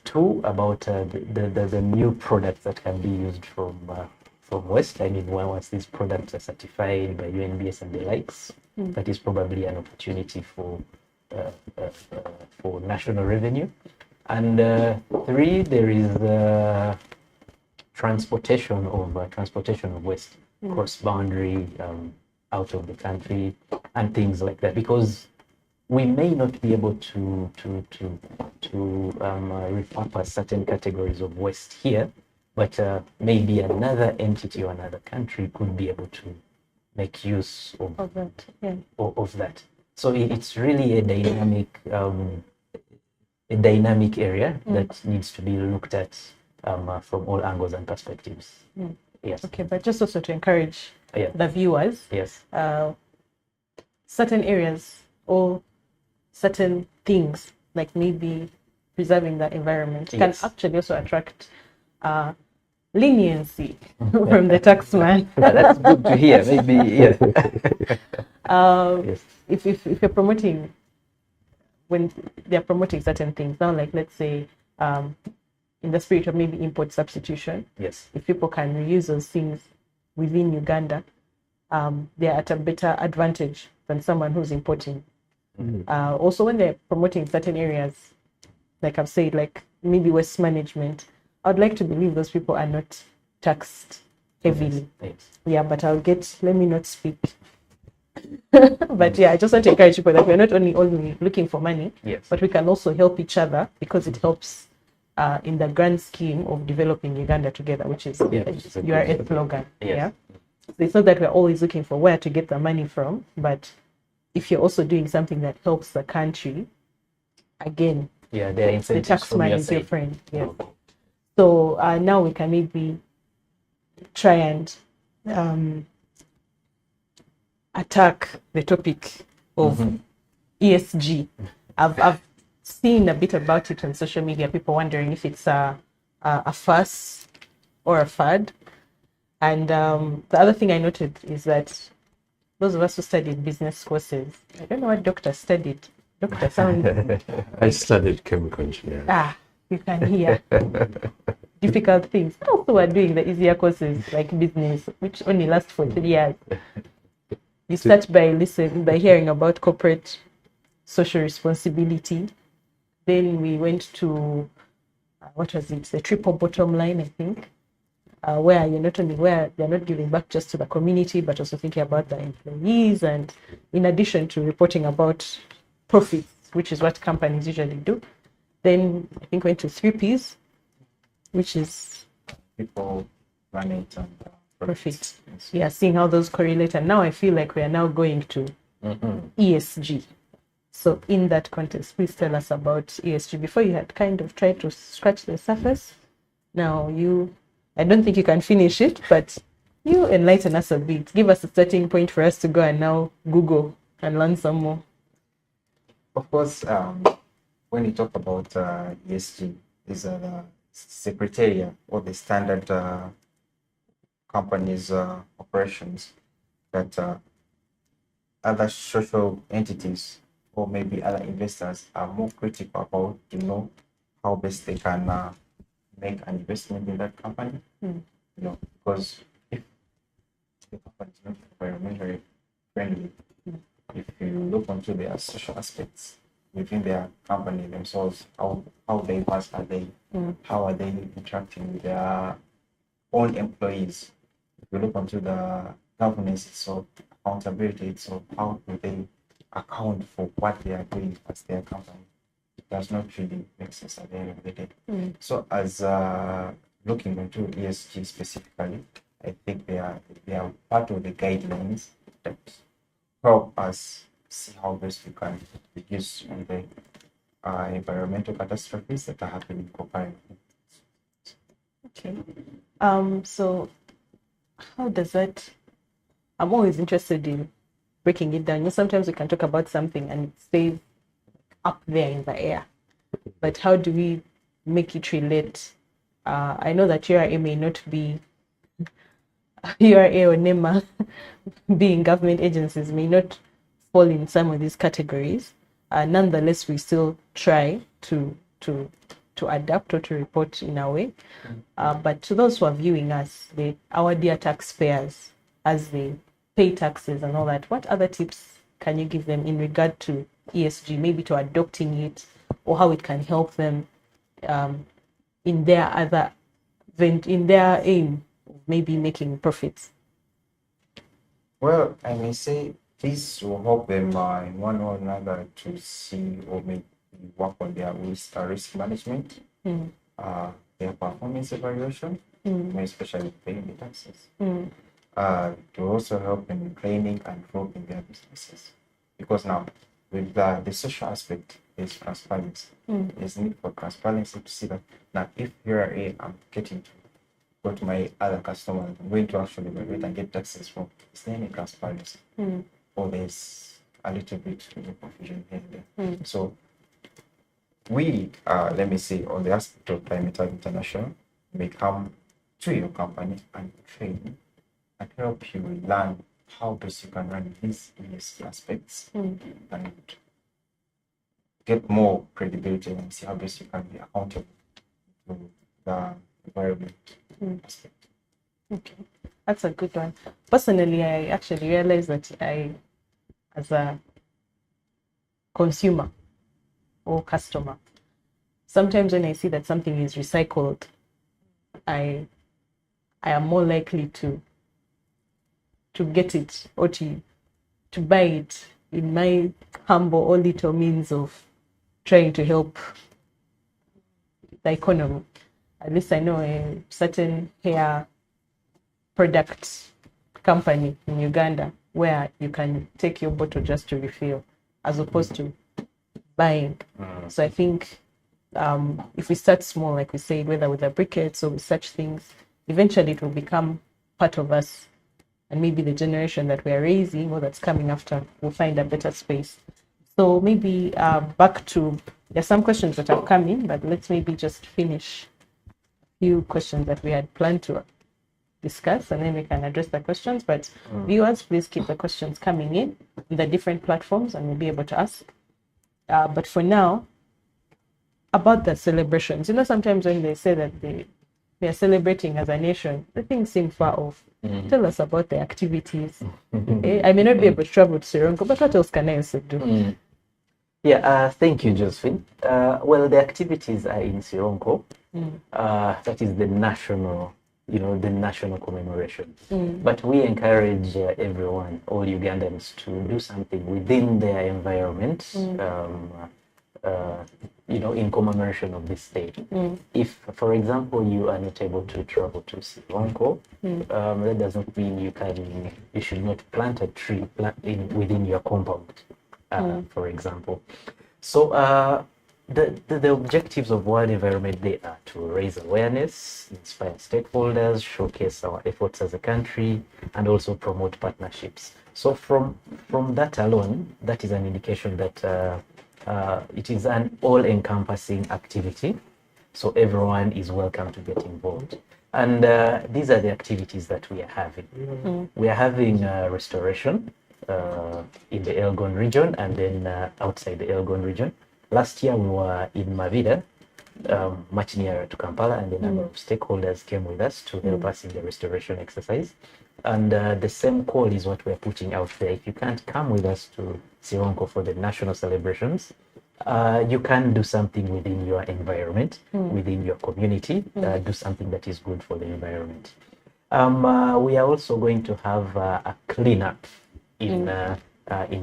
Two, about the new products that can be used from waste. I mean, once these products are certified by UNBS and the likes, that is probably an opportunity for national revenue. And three, there is transportation of waste cross-boundary, out of the country, and things like that, because we may not be able to repurpose certain categories of waste here, but maybe another entity or another country could be able to make use of that. Yeah. Of that. So it's really a dynamic area that needs to be looked at from all angles and perspectives. Yes. Okay, but just also to encourage the viewers. Yes. Certain areas or certain things, like maybe preserving the environment, can actually also attract leniency from the taxman. That's good to hear. Maybe yes. If you're promoting, when they're promoting certain things, now, like let's say in the spirit of maybe import substitution, yes, if people can reuse those things within Uganda, they're at a better advantage than someone who's importing. Also, when they're promoting certain areas, like I've said, like maybe waste management, I'd like to believe those people are not taxed heavily. Yeah, but let me not speak. But yeah, I just want to encourage people that we're not only looking for money, but we can also help each other, because it helps in the grand scheme of developing Uganda together, which is your slogan. Yeah. So it's not that we're always looking for where to get the money from, but if you're also doing something that helps the country, again, the taxman is your friend. Yeah. So now we can maybe try and attack the topic of ESG. I've seen a bit about it on social media, people wondering if it's a fuss or a fad. And the other thing I noted is that those of us who studied business courses, I don't know what doctor studied. Doctor sound. I studied chemical engineering. You can hear difficult things. Also, we're doing the easier courses like business, which only last for 3 years. You start by hearing about corporate social responsibility. Then we went to what was it? The triple bottom line, I think, where they're not giving back just to the community, but also thinking about the employees, and in addition to reporting about profits, which is what companies usually do. Then I think went to 3Ps, which is people, planet, and profit. Yeah, seeing how those correlate. And now I feel like we are now going to ESG. So in that context, please tell us about ESG. Before you had kind of tried to scratch the surface. Now I don't think you can finish it, but you enlighten us a bit. Give us a starting point for us to go and now Google and learn some more. Of course, when you talk about ESG, these are the secretariat or the standard companies' operations that other social entities or maybe other investors are more critical about to know how best they can make an investment in that company. Because if the company is not environmentally friendly, if you look onto their social aspects within their company themselves, how diverse are they? How are they interacting with their own employees? If you look onto the governance itself, accountability itself, how do they account for what they are doing as their company? It does not really make sense at the end of the day. So as looking into ESG specifically, I think they are part of the guidelines that help us see how best we can reduce the environmental catastrophes that are happening concurrently. Okay. So how does that? I'm always interested in breaking it down. Sometimes we can talk about something and it stays up there in the air, but how do we make it relate? I know that URA may not be URA or NEMA being government agencies may not fall in some of these categories. Nonetheless, we still try to adapt or to report in a way. But to those who are viewing us, our dear taxpayers, as they pay taxes and all that, what other tips can you give them in regard to ESG, maybe to adopting it, or how it can help them in their aim of maybe making profits? Well, I may say this will help them in one or another to see or maybe work on their risk management, their performance evaluation, especially paying the taxes. To also help in training and growth in their businesses. Because now, with the social aspect, there's transparency. There's need for transparency to see that now, if here I'm getting to go to my other customers, I'm going to actually evaluate and get taxes from, is there any transparency? Or there's a little bit of confusion here and there. So we, let me say, on the aspect of Climate Hub International, may come to your company and train and help you learn how best you can run these ESG aspects and get more credibility and see how best you can be accountable to the environment aspect. Okay, that's a good one. Personally, I actually realized that as a consumer or customer, sometimes when I see that something is recycled, I am more likely to get it or to buy it in my humble or little means of trying to help the economy. At least I know a certain hair product company in Uganda where you can take your bottle just to refill as opposed to buying. So I think if we start small, like we said, whether with the briquettes or with such things, eventually it will become part of us. And maybe the generation that we're raising or that's coming after will find a better space. So maybe back to, there's some questions that have come in, but let's maybe just finish a few questions that we had planned to discuss, and then we can address the questions. But viewers, please keep the questions coming in the different platforms and we'll be able to ask. But for now, about the celebrations, sometimes when they say that we are celebrating as a nation, the things seem far off. Tell us about the activities. I may not be able to travel to Sri Lanka, but what else can I also do? Yeah, thank you, Josephine. Well, the activities are in Sironko. That is the national, the national commemoration. But we encourage everyone, all Ugandans, to do something within their environment, in commemoration of this day. If, for example, you are not able to travel to Sironko, that does not mean you should not plant a tree within your compound. For example. So the objectives of World Environment Day are to raise awareness, inspire stakeholders, showcase our efforts as a country, and also promote partnerships. So from that alone, that is an indication that it is an all-encompassing activity. So everyone is welcome to get involved. And these are the activities that we are having. We are having restoration, in the Elgon region and then outside the Elgon region. Last year we were in Mavida, much nearer to Kampala, and a number of stakeholders came with us to help us in the restoration exercise. And the same call is what we're putting out there. If you can't come with us to Sironko for the national celebrations, you can do something within your environment, within your community, do something that is good for the environment. We are also going to have a cleanup in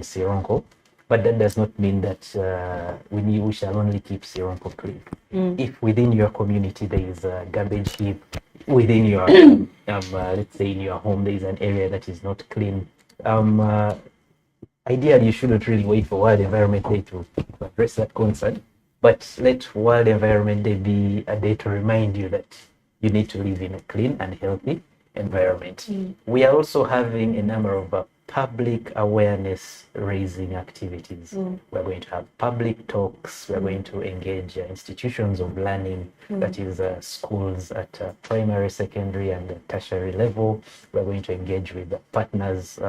Sironko, but that does not mean that we shall only keep Sironko clean. If within your community there is a garbage heap, within your let's say in your home there is an area that is not clean, ideally you shouldn't really wait for World Environment Day to address that concern, but let World Environment Day be a day to remind you that you need to live in a clean and healthy environment. We are also having a number of public awareness raising activities. We're going to have public talks. We're going to engage institutions of learning, that is schools at primary, secondary, and tertiary level. We're going to engage with partners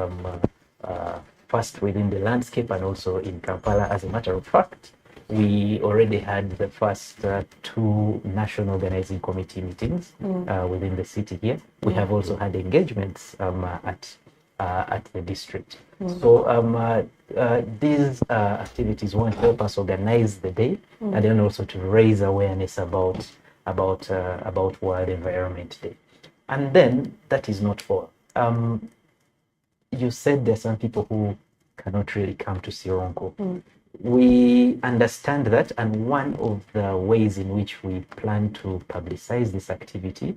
first within the landscape and also in Kampala. As a matter of fact, we already had the first 2 national organizing committee meetings within the city here. We have also had engagements at the district. So these activities won't help us organize the day, and then also to raise awareness about World Environment Day. And then that is not all. You said there's some people who cannot really come to Sironko. We understand that, and one of the ways in which we plan to publicize this activity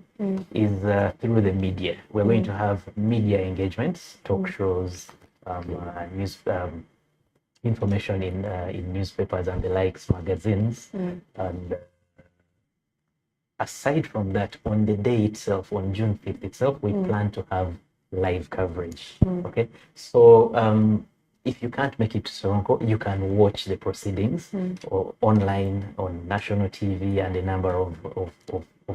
is through the media. We're going to have media engagements, talk shows, news, information in newspapers and the likes, magazines. And aside from that, on the day itself, on June 5th itself, we plan to have live coverage. Okay, so if you can't make it to Sironko, you can watch the proceedings or online on national TV and a number of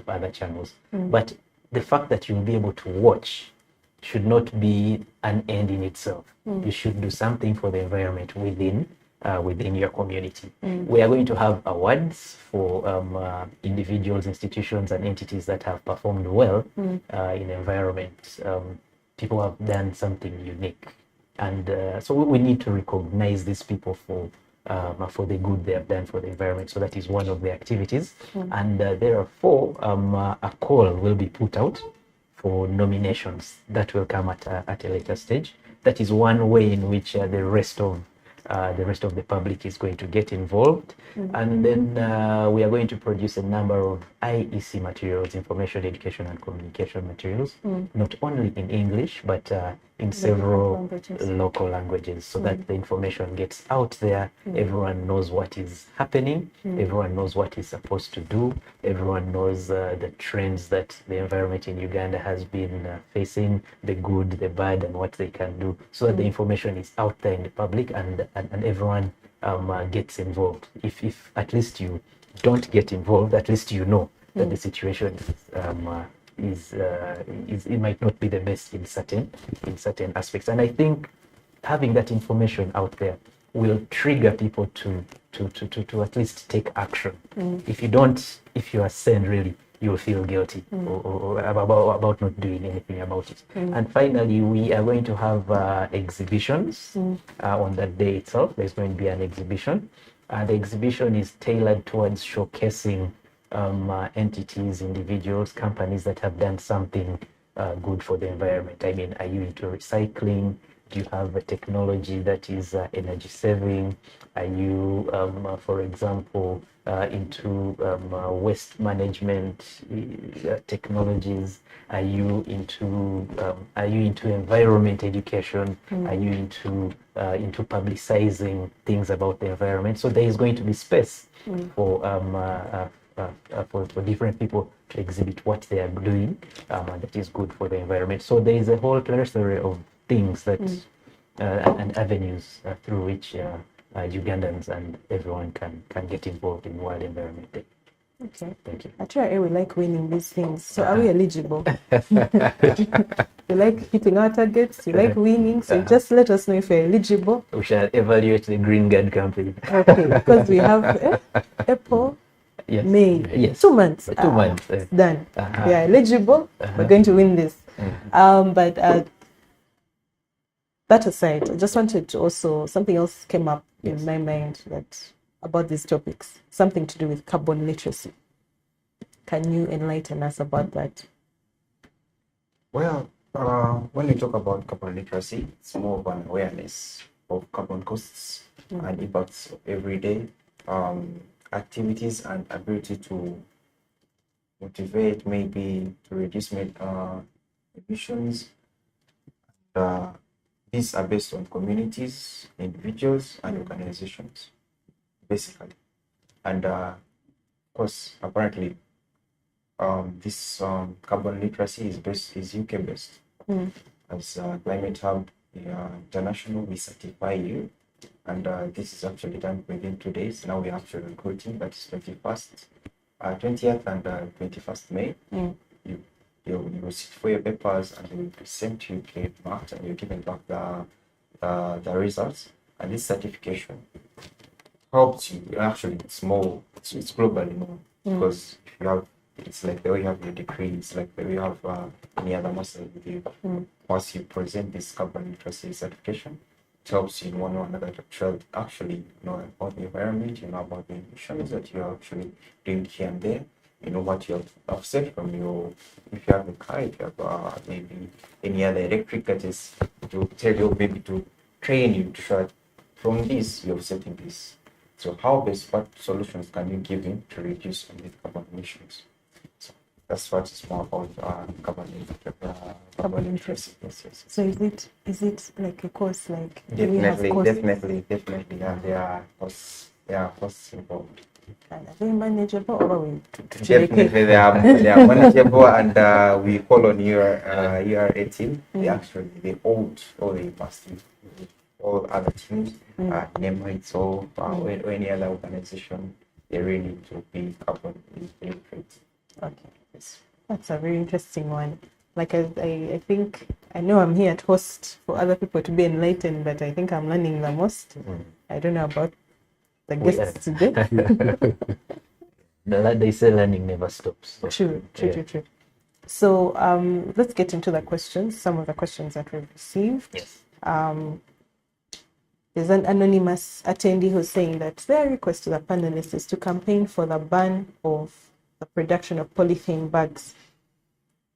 other channels. But the fact that you'll be able to watch should not be an end in itself. You should do something for the environment within your community. We are going to have awards for individuals, institutions, and entities that have performed well in the environment. People have done something unique. And so we need to recognize these people for the good they have done for the environment. So that is one of the activities. And therefore, a call will be put out for nominations that will come at a later stage. That is one way in which the rest of the public is going to get involved. And then we are going to produce a number of IEC materials, information, education, and communication materials, not only in English, but in several local languages, so that the information gets out there. Everyone knows what is happening. Everyone knows what is supposed to do. Everyone knows the trends that the environment in Uganda has been facing, the good, the bad, and what they can do, so that the information is out there in the public, and everyone gets involved. If at least you don't get involved, at least you know that the situation is it might not be the best in certain aspects. And I think having that information out there will trigger people to at least take action. If you are sane, really, you'll feel guilty or about not doing anything about it. And finally, we are going to have exhibitions on that day itself. There's going to be an exhibition. The exhibition is tailored towards showcasing entities, individuals, companies that have done something good for the environment. I mean, are you into recycling? Do you have a technology that is energy saving? Are you, for example, into waste management technologies? Are you into environment education? Are you into publicizing things about the environment? So there is going to be space for different people to exhibit what they are doing that is good for the environment. So there is a whole plethora of things that and avenues through which Ugandans and everyone can get involved in World Environment Day. Okay. Thank you. Actually, we like winning these things. So are we eligible? You like hitting our targets, you like winning, so just let us know if you're eligible. We shall evaluate the Greenguard Campaign. Okay, because we have April, yes. May, yes. 2 months. 2 months. It's done. We are eligible. We're going to win this. But that aside, I just wanted to also, something else came up in my mind that about these topics, something to do with carbon literacy. Can you enlighten us about that? Well, when we talk about carbon literacy, it's more of an awareness of carbon costs and impacts of everyday activities and ability to motivate, maybe to reduce emissions. These are based on communities, individuals, and organizations, basically. And of course, apparently, this carbon literacy is UK based. As Climate Hub International, we certify you, and this is actually done within 2 days. Now we are actually recruiting, that is 20th and 21st May. You will sit for your papers and they will be sent to you, get marked, and you're given back the results. And this certification helps you. Actually, it's global, because if you have, it's like the way you have your degree, it's like the way you have any other master with you. Once you present this carbon literacy certification, it helps you in one or another to actually know about the environment, you know about the emissions that you are actually doing here and there. You know what you have offset from your, if you have a car, if you have maybe any other electric gadgets, to tell you, maybe to train you to show from this, you're offsetting this. So what solutions can you give in to reduce the carbon emissions? So that's what it's more about carbon literacy. Yes. So is it like a course, like definitely, yeah, there are costs involved. Are they manageable or Definitely they are manageable, and we call on your team. They hold all the past all other teams, NEMRITS or any other organization. They really need to be carbon literate. Okay, yes. That's a very interesting one. Like I think I know I'm here to host for other people to be enlightened, but I think I'm learning the most. I don't know about the guests today. They say learning never stops. So. True. So let's get into the questions, some of the questions that we've received. Yes. There's an anonymous attendee who's saying that their request to the panelists is to campaign for the ban of the production of polythene bags.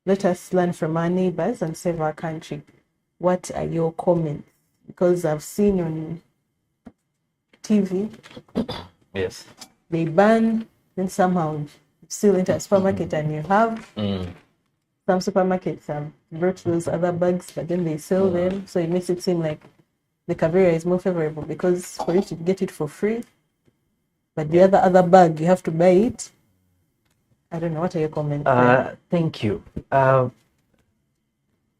Let us learn from our neighbors and save our country. What are your comments? Because I've seen on TV, yes, they ban, then somehow still enter a supermarket and you have some supermarkets have brought those other bags, but then they sell them, so it makes it seem like the Kavera is more favorable because for you to get it for free, but the other bag you have to buy it. I don't know. What are your comments? Thank you.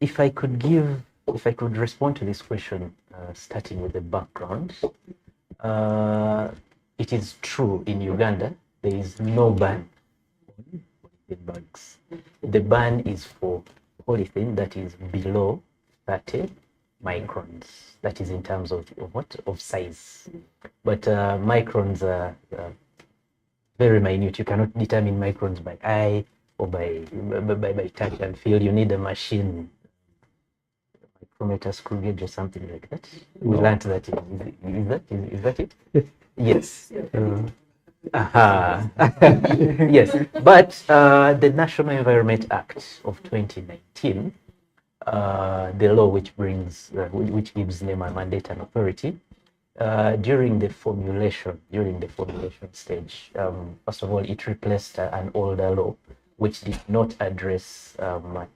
If I could respond to this question, starting with the background. It is true in Uganda there is no ban on polythene bags. The ban is for polythene that is below 30 microns. That is in terms of size. But microns are very minute. You cannot determine microns by eye or by touch and feel. You need a machine, micrometer, screw gauge, or something like that. We learned that. Is that it? Yes. Yes, but the National Environment Act of 2019, the law which brings, which gives NEMA a mandate and authority, during the formulation stage, first of all, it replaced an older law which did not address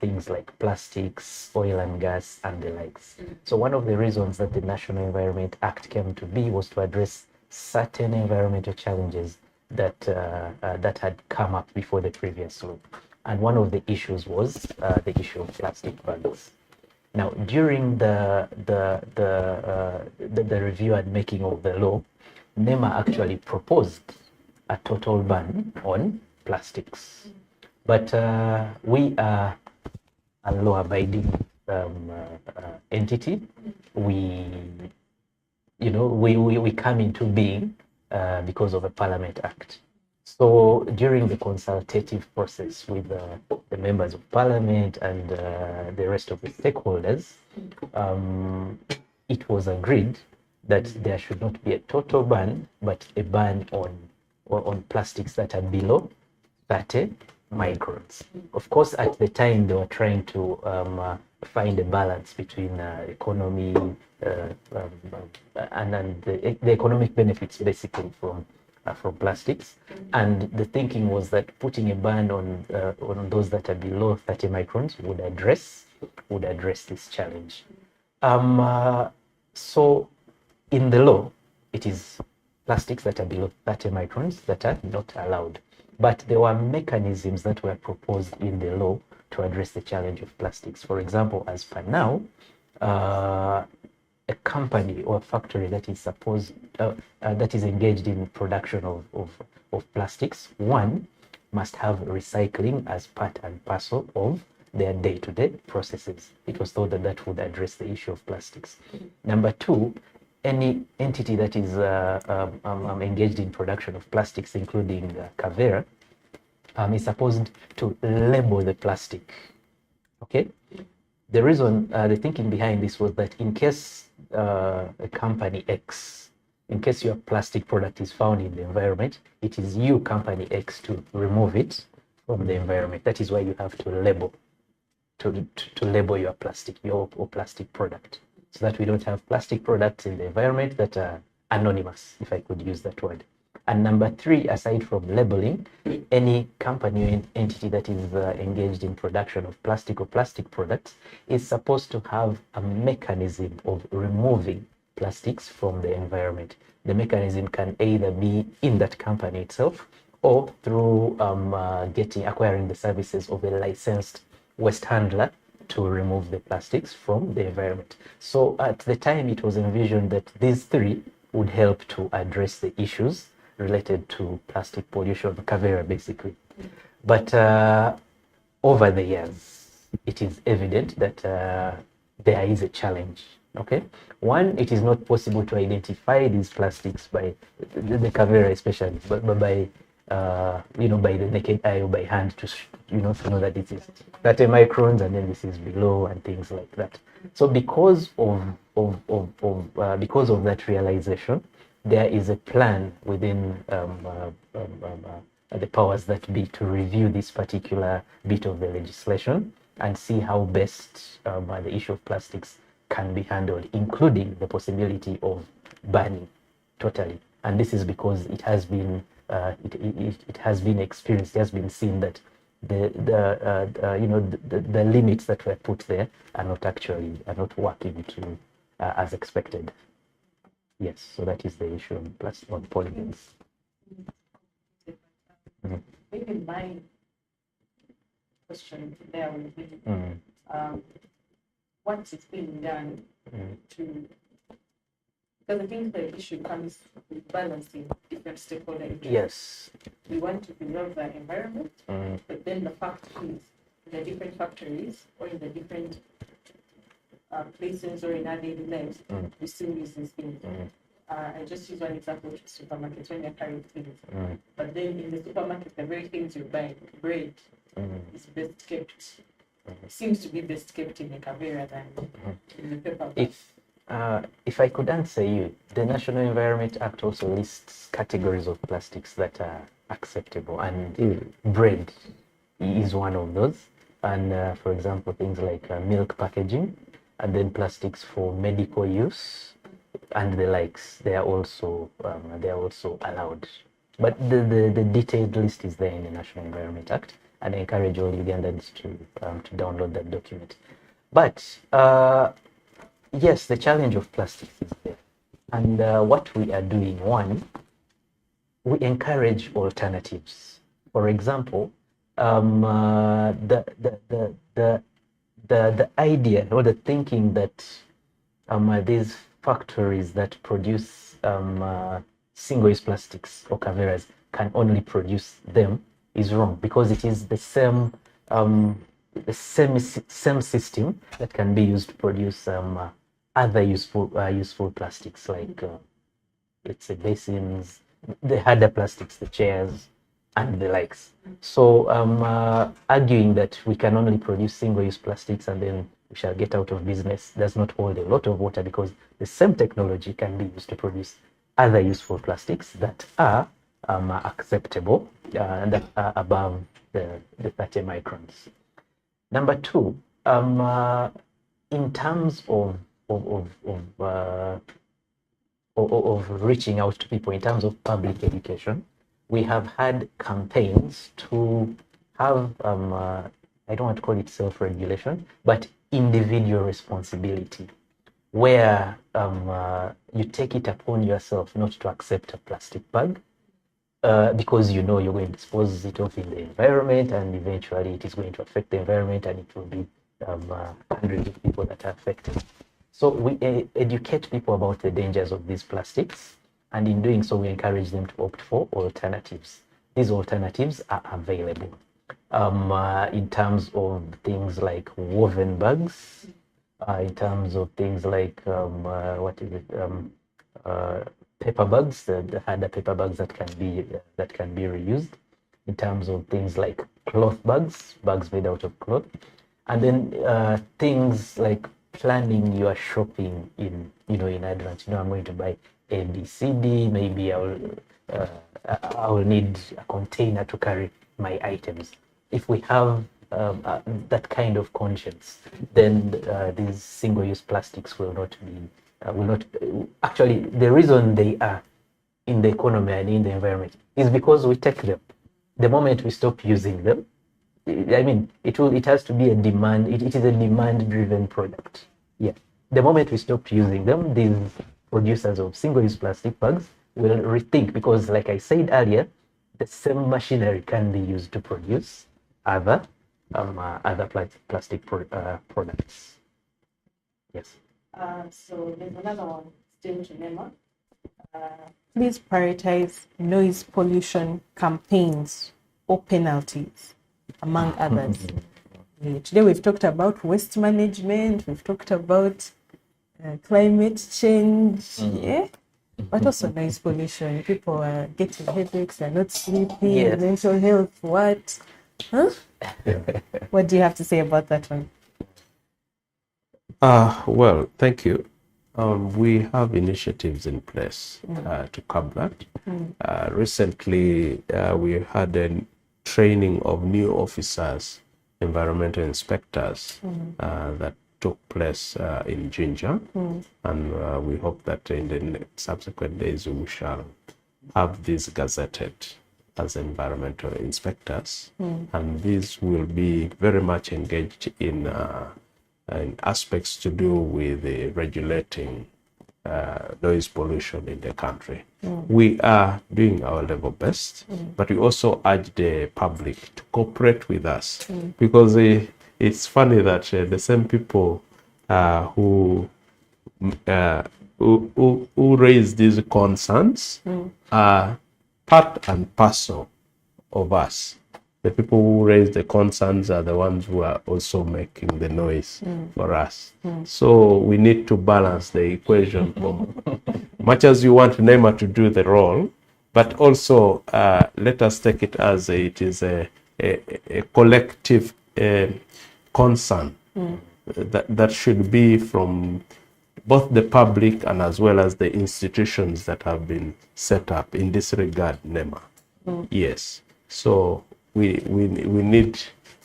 things like plastics, oil and gas, and the likes. So one of the reasons that the National Environment Act came to be was to address certain environmental challenges that that had come up before the previous law, and one of the issues was the issue of plastic bags. Now, during the review and making of the law, NEMA actually proposed a total ban on plastics, but we are a law-abiding entity. We come into being because of a Parliament Act. So during the consultative process with the members of Parliament and the rest of the stakeholders, it was agreed that there should not be a total ban, but a ban on plastics that are below 30 microns. Of course, at the time they were trying to find a balance between economy and the economic benefits basically from plastics, and the thinking was that putting a ban on those that are below 30 microns would address this challenge. So in the law, it is plastics that are below 30 microns that are not allowed, but there were mechanisms that were proposed in the law to address the challenge of plastics. For example, as per now, a company or a factory that is that is engaged in production of plastics, one, must have recycling as part and parcel of their day-to-day processes. It was thought that that would address the issue of plastics. Number two, any entity that is engaged in production of plastics, including Cavera, is supposed to label the plastic. Okay? The reason, the thinking behind this was that in case a company X, in case your plastic product is found in the environment, it is you, company X, to remove it from the environment. That is why you have to label, to label your plastic, your plastic product, so that we don't have plastic products in the environment that are anonymous, if I could use that word. And number three, aside from labeling, any company or entity that is engaged in production of plastic or plastic products is supposed to have a mechanism of removing plastics from the environment. The mechanism can either be in that company itself or through acquiring the services of a licensed waste handler to remove the plastics from the environment. So at the time, it was envisioned that these three would help to address the issues related to plastic pollution, Cavera basically. But over the years, it is evident that there is a challenge. Okay, one, it is not possible to identify these plastics by the Cavera, especially, but by by the naked eye or by hand to know that it is 30 microns and then this is below and things like that. So because of that realization, there is a plan within the powers that be to review this particular bit of the legislation and see how best the issue of plastics can be handled, including the possibility of banning totally. And this is because it has been it has been experienced, it has been seen that the limits that were put there are not working to as expected. Yes, so that is the issue on polygons. Maybe my question there would be, what is being done to, because I think the issue comes with balancing different stakeholder interests. Yes. We want to preserve the environment, but then the fact is, the different factories or in the different places or in our daily lives, we still use these things. I just use one example, which is supermarkets, when they're carrying things. But then in the supermarket, the very things you buy, bread, is best kept. Seems to be best kept in the Kavera than in the paper bag. If I could answer you, the National Environment Act also lists categories of plastics that are acceptable, and bread is one of those. And for example, things like milk packaging, and then plastics for medical use, and the likes. They are also allowed. But the detailed list is there in the National Environment Act, and I encourage all Ugandans to download that document. But yes, the challenge of plastics is there, and what we are doing, one, we encourage alternatives. For example, the idea or the thinking that these factories that produce single-use plastics or Kaveras can only produce them is wrong, because it is the same system that can be used to produce other useful plastics, like let's say basins, the harder plastics, the chairs, and the likes. So arguing that we can only produce single-use plastics and then we shall get out of business does not hold a lot of water, because the same technology can be used to produce other useful plastics that are acceptable and that are above the 30 microns. Number two, in terms of reaching out to people, in terms of public education, we have had campaigns to have, I don't want to call it self-regulation, but individual responsibility, where you take it upon yourself not to accept a plastic bag because you know you're going to dispose it off in the environment, and eventually it is going to affect the environment, and it will be hundreds of people that are affected. So we educate people about the dangers of these plastics, and in doing so we encourage them to opt for alternatives. These alternatives are available in terms of things like woven bags, in terms of things like paper bags, the harder paper bags that can be reused, in terms of things like cloth bags made out of cloth, and then things like planning your shopping in advance. I'm going to buy A, B, C, D. Maybe I will need a container to carry my items. If we have that kind of conscience, then these single-use plastics will not actually, the reason they are in the economy and in the environment is because we take them. The moment we stop using them, I mean, it has to be a demand. It is a demand-driven product. Yeah. The moment we stop using them, these producers of single-use plastic bags will rethink, because, like I said earlier, the same machinery can be used to produce other plastic products. Yes. So there's another one still to remember. Please prioritize noise pollution campaigns or penalties, among others. Today we've talked about waste management, we've talked about climate change, yeah, but also noise pollution. People are getting headaches, they're not sleeping, yes. Mental health, what? Huh? What do you have to say about that one? Well, thank you. We have initiatives in place to curb that. Recently, we had a training of new officers, environmental inspectors, that took place in Jinja, and we hope that in the subsequent days we shall have these gazetted as environmental inspectors, and these will be very much engaged in aspects to do with regulating noise pollution in the country. We are doing our level best, but we also urge the public to cooperate with us, because it's funny that the same people who raise these concerns are part and parcel of us. The people who raise the concerns are the ones who are also making the noise for us. So we need to balance the equation. Much as you want NEMA to do the role, but also let us take it as it is a a collective concern that should be from both the public and as well as the institutions that have been set up in this regard, NEMA. Yes. So we need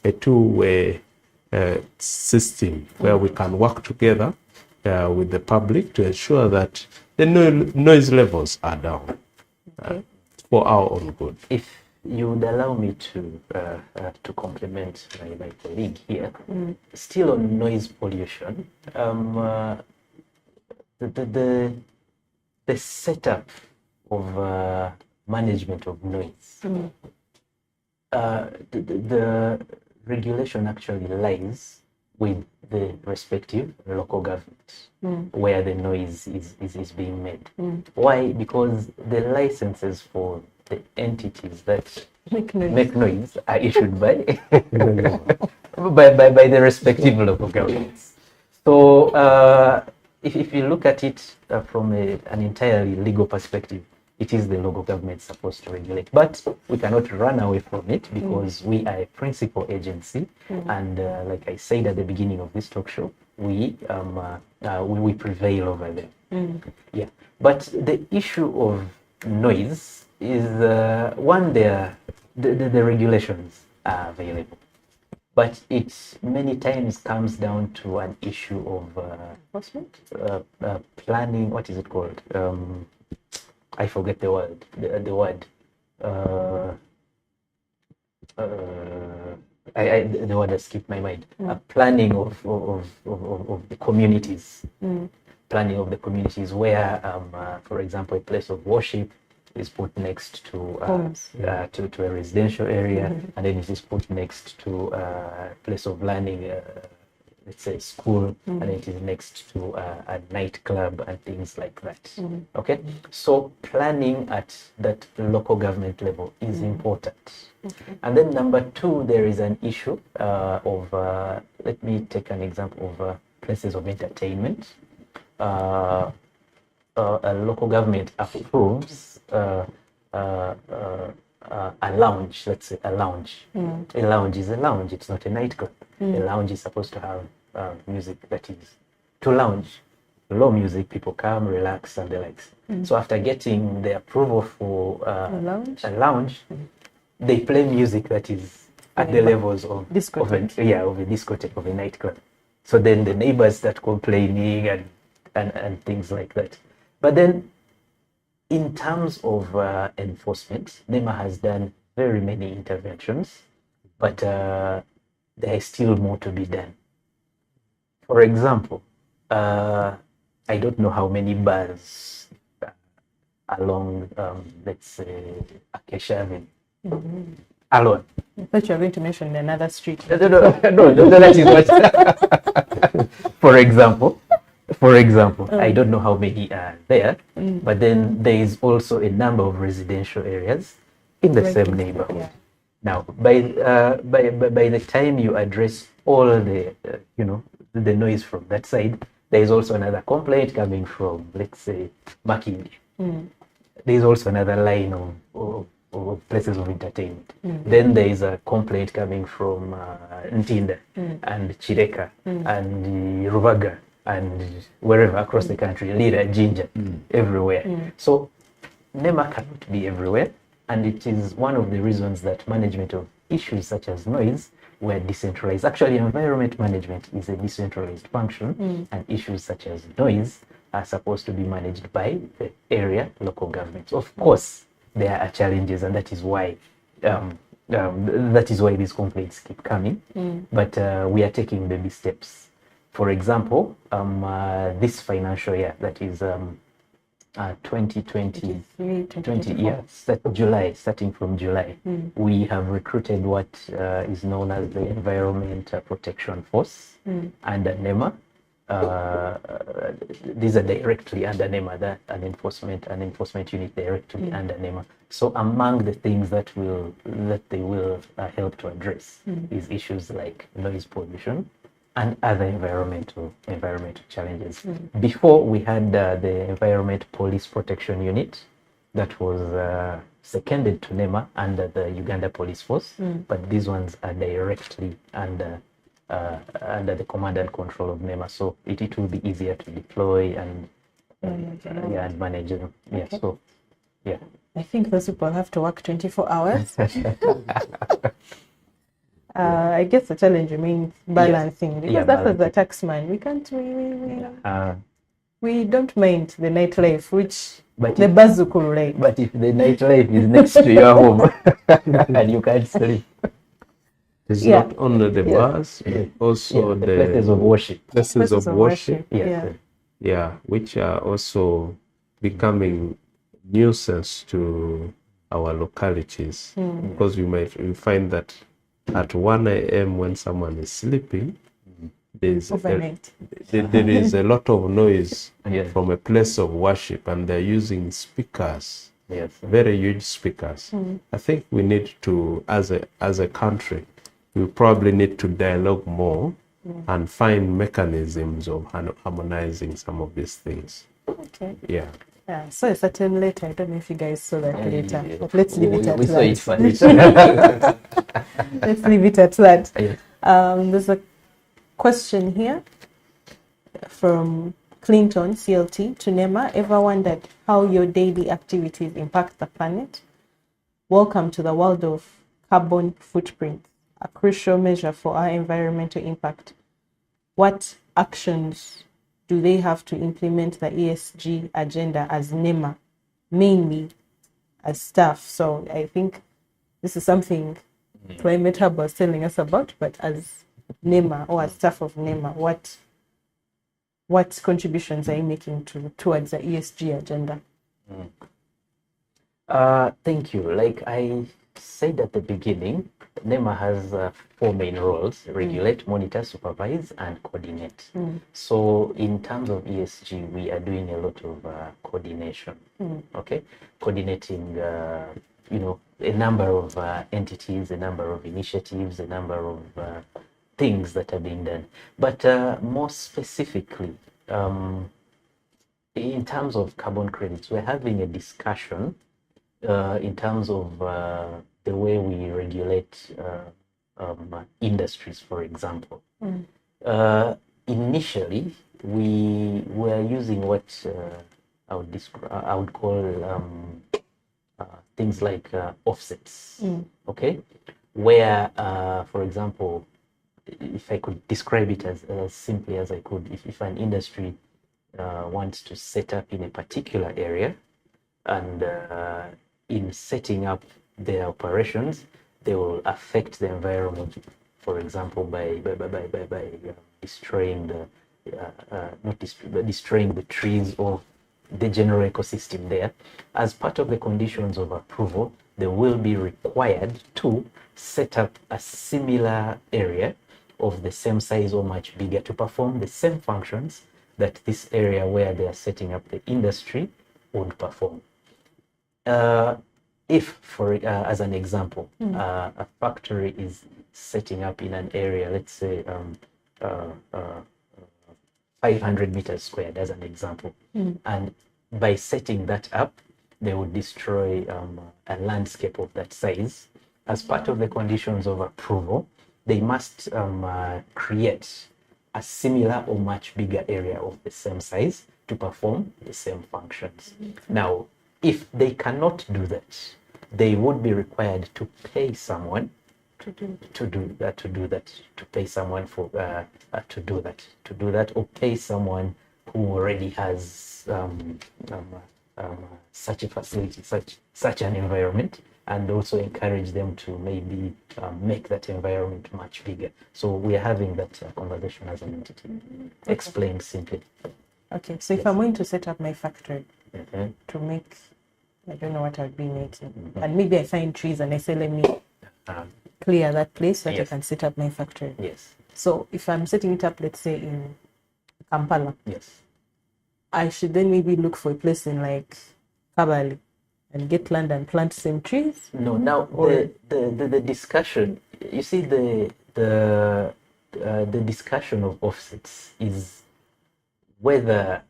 a two-way system where we can work together with the public to ensure that the noise levels are down for our own good. If you would allow me to compliment my colleague here, still on noise pollution, the setup of management of noise, the regulation actually lies with the respective local governments where the noise is being made. Why? Because the licenses for the entities that make noise are issued by by the respective local governments. So if you look at it from an entirely legal perspective, it is the local government supposed to regulate, but we cannot run away from it because we are a principal agency, and like I said at the beginning of this talk show, we prevail over them. Yeah, but the issue of noise is one, the regulations are available, but it many times comes down to an issue of planning. What is it called? I forget the word. The word. The word has skipped my mind. Planning of the communities. Planning of the communities where, for example, a place of worship is put next to a residential area, and then it is put next to a place of learning, let's say school, and it is next to a nightclub and things like that. Okay, so planning at that local government level is important. And then number two, there is an issue of let me take an example of places of entertainment. A local government approves a lounge, let's say a lounge. A lounge is a lounge, it's not a nightclub. A lounge is supposed to have music that is to lounge. Low music, people come, relax, and the likes. So after getting the approval for a lounge, they play music that is at the levels of a discotheque, of a nightclub. So then the neighbors start complaining and things like that. But then in terms of enforcement, NEMA has done very many interventions, but there is still more to be done. For example, I don't know how many bars along, let's say, Acacia Avenue alone. But you're going to mention another street. No, that is what. For example, I don't know how many are there, but then there is also a number of residential areas in the same neighborhood. Yeah. Now, by the time you address all the the noise from that side, there is also another complaint coming from, let's say, Makindi. There is also another line of places of entertainment. Then there is a complaint coming from Ntinda and Chireka and Ruvaga and wherever across the country, Lira, Jinja, everywhere. So NEMA cannot be everywhere, and it is one of the reasons that management of issues such as noise were decentralized. Actually, environment management is a decentralized function, and issues such as noise are supposed to be managed by the area local governments. Of course, there are challenges, and that is why these complaints keep coming. But we are taking baby steps. For example, this financial year, that is 2020, July, starting from July, we have recruited what is known as the Environment Protection Force under NEMA. These are directly under NEMA, an enforcement unit directly under NEMA. So among the things that they will help to address is issues like noise pollution and other environmental challenges. Before, we had the Environment Police Protection Unit, that was seconded to NEMA under the Uganda Police Force, but these ones are directly under the command and control of NEMA, so it will be easier to deploy and manage them. Yeah, Okay. so yeah. I think those people have to work 24 hours. I guess the challenge remains balancing, because that's as a taxman, we can't we don't mind the nightlife, which the bazooka like. But if the nightlife is next to your home and you can't sleep, it's not only the bars, but also the places of worship. Places of worship. Yes. Yeah, which are also becoming nuisance to our localities, because you find that at 1 a.m. when someone is sleeping, there is a lot of noise from a place of worship, and they're using speakers, very huge speakers. I think we need to, as a country, we probably need to dialogue more and find mechanisms of harmonizing some of these things. Okay. Yeah. Yeah, so a certain letter. I don't know if you guys saw that later, but let's leave it at that. Let's leave it at that. There's a question here from Clinton CLT to NEMA. Ever wondered how your daily activities impact the planet? Welcome to the world of carbon footprint, a crucial measure for our environmental impact. What actions do they have to implement the ESG agenda as NEMA, mainly as staff? So I think this is something Climate Hub was telling us about, but as NEMA or as staff of NEMA, what contributions are you making towards the ESG agenda? Thank you. Like I said at the beginning, NEMA has 4 main roles: regulate, monitor, supervise, and coordinate. So in terms of ESG, we are doing a lot of coordination, okay? Coordinating, a number of entities, a number of initiatives, a number of things that are being done. But more specifically, in terms of carbon credits, we're having a discussion in terms of the way we regulate industries, for example. Initially, we were using what I would call things like offsets, okay? Where, for example, if I could describe it as simply as I could, if an industry wants to set up in a particular area, and in setting up their operations, they will affect the environment, for example, by destroying destroying the trees or the general ecosystem there. As part of the conditions of approval, they will be required to set up a similar area of the same size or much bigger to perform the same functions that this area where they are setting up the industry would perform. If, as an example, a factory is setting up in an area, let's say 500 meters squared, as an example, and by setting that up, they would destroy a landscape of that size. As part of the conditions of approval, they must create a similar or much bigger area of the same size to perform the same functions. Now, if they cannot do that, they would be required to pay someone to do that, to pay someone for to do that, or pay someone who already has such a facility, such an environment, and also encourage them to maybe make that environment much bigger. So we are having that conversation as an entity, explained simply. Okay, so if I'm going to set up my factory to make, I don't know what I'd be making, and maybe I find trees and I say, let me clear that place so that I can set up my factory. Yes. So if I'm setting it up, let's say in Kampala, yes, I should then maybe look for a place in like Kabale and get land and plant same trees? No, now the discussion, you see, the discussion of offsets is whether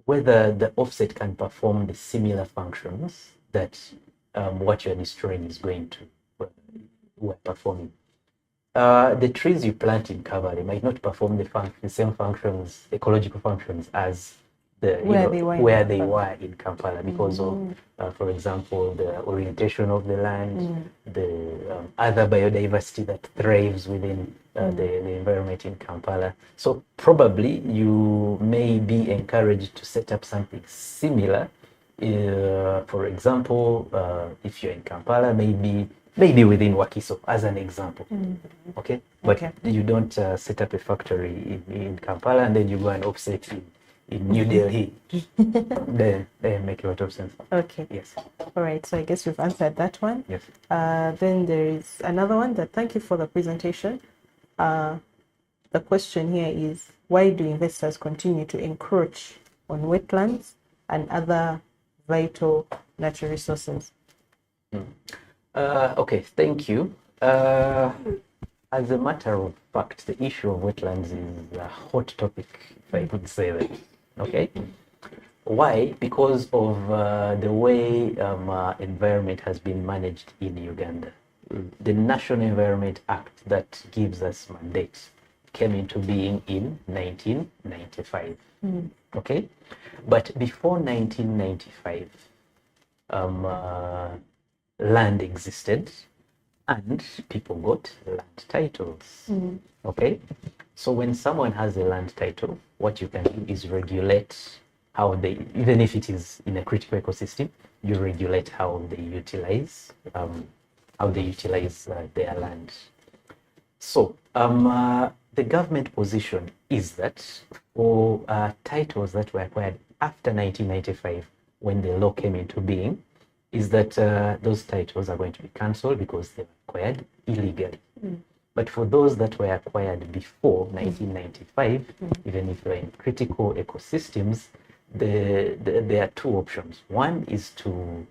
whether the offset can perform the similar functions that what you're destroying is going to performing. The trees you plant in cover, they might not perform the same functions, ecological functions, as where they were in Kampala because of, for example, the orientation of the land, the other biodiversity that thrives within the environment in Kampala. So probably you may be encouraged to set up something similar. For example, if you're in Kampala, maybe within Wakiso, as an example. Okay, but you don't set up a factory in Kampala and then you go and offset in New Delhi. then make a lot of sense. Okay. Yes. All right. So I guess we've answered that one. Yes. Then there is another one that thank you for the presentation. The question here is, why do investors continue to encroach on wetlands and other vital natural resources? Okay, thank you. As a matter of fact, the issue of wetlands is a hot topic, if I could say that. Okay. Why? Because of the way environment has been managed in Uganda. The National Environment Act that gives us mandate came into being in 1995. Okay, but before 1995, land existed and people got land titles. Okay, so when someone has a land title, what you can do is regulate how they, even if it is in a critical ecosystem, you regulate how they utilize their land. So the government position is that for titles that were acquired after 1995, when the law came into being, is that those titles are going to be cancelled because they were acquired illegally. But for those that were acquired before 1995, even if they're in critical ecosystems, there are two options. One is for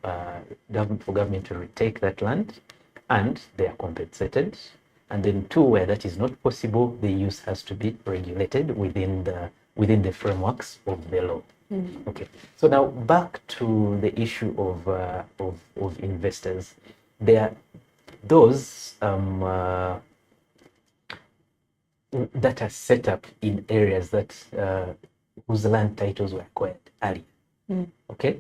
government to retake that land, and they are compensated. And then two, where that is not possible, the use has to be regulated within the frameworks of the law. Okay. So now back to the issue of investors. There are those that are set up in areas that whose land titles were acquired earlier. Okay,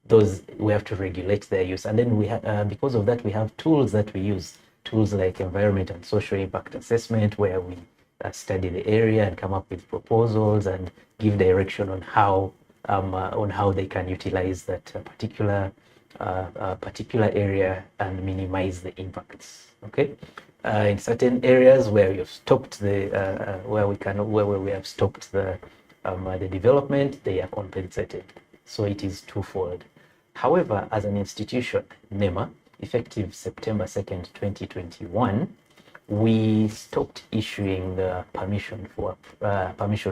those we have to regulate their use, and then we have because of that we have tools that we use, tools like environment and social impact assessment, where we study the area and come up with proposals and give direction on how they can utilize that particular area and minimize the impacts. Okay. In certain areas where you've stopped where we have stopped the development, they are compensated. So it is twofold. However, as an institution, NEMA, effective September 2nd, 2021, we stopped issuing the permission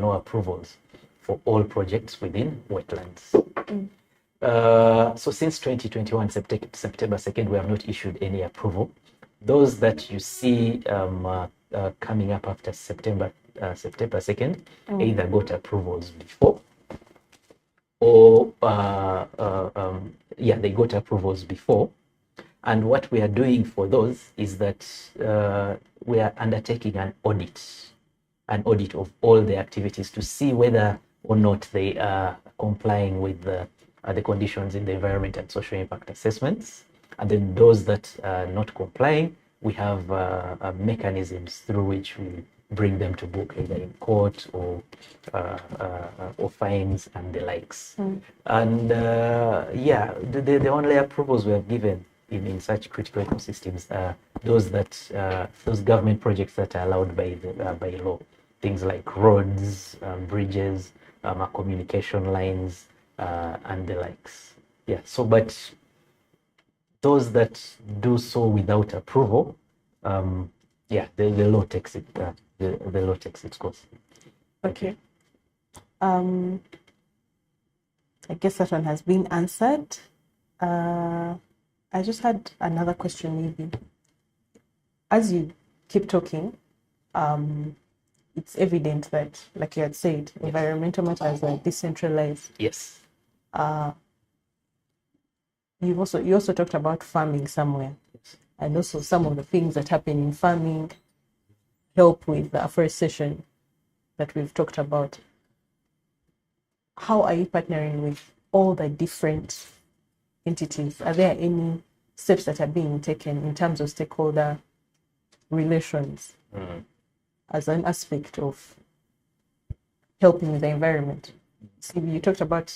or approvals for all projects within wetlands. So since 2021, September 2nd, we have not issued any approval. Those that you see coming up after September 2nd either got approvals before, or they got approvals before. And what we are doing for those is that we are undertaking an audit of all the activities to see whether or not they are complying with the conditions in the environment and social impact assessments. And then those that are not complying, we have mechanisms through which we bring them to book, either in court or fines and the likes. And the only approvals we have given in such critical ecosystems are those government projects that are allowed by law, things like roads, bridges, communication lines, and the likes. Yeah. So, but those that do so without approval, the law takes it. The law takes its course. Okay. I guess that one has been answered. I just had another question, maybe. As you keep talking, it's evident that, like you had said, environmental matters are decentralized. Yes. You also talked about farming somewhere, and also some of the things that happen in farming help with the afforestation that we've talked about. How are you partnering with all the different entities? Are there any steps that are being taken in terms of stakeholder relations as an aspect of helping with the environment? See, you talked about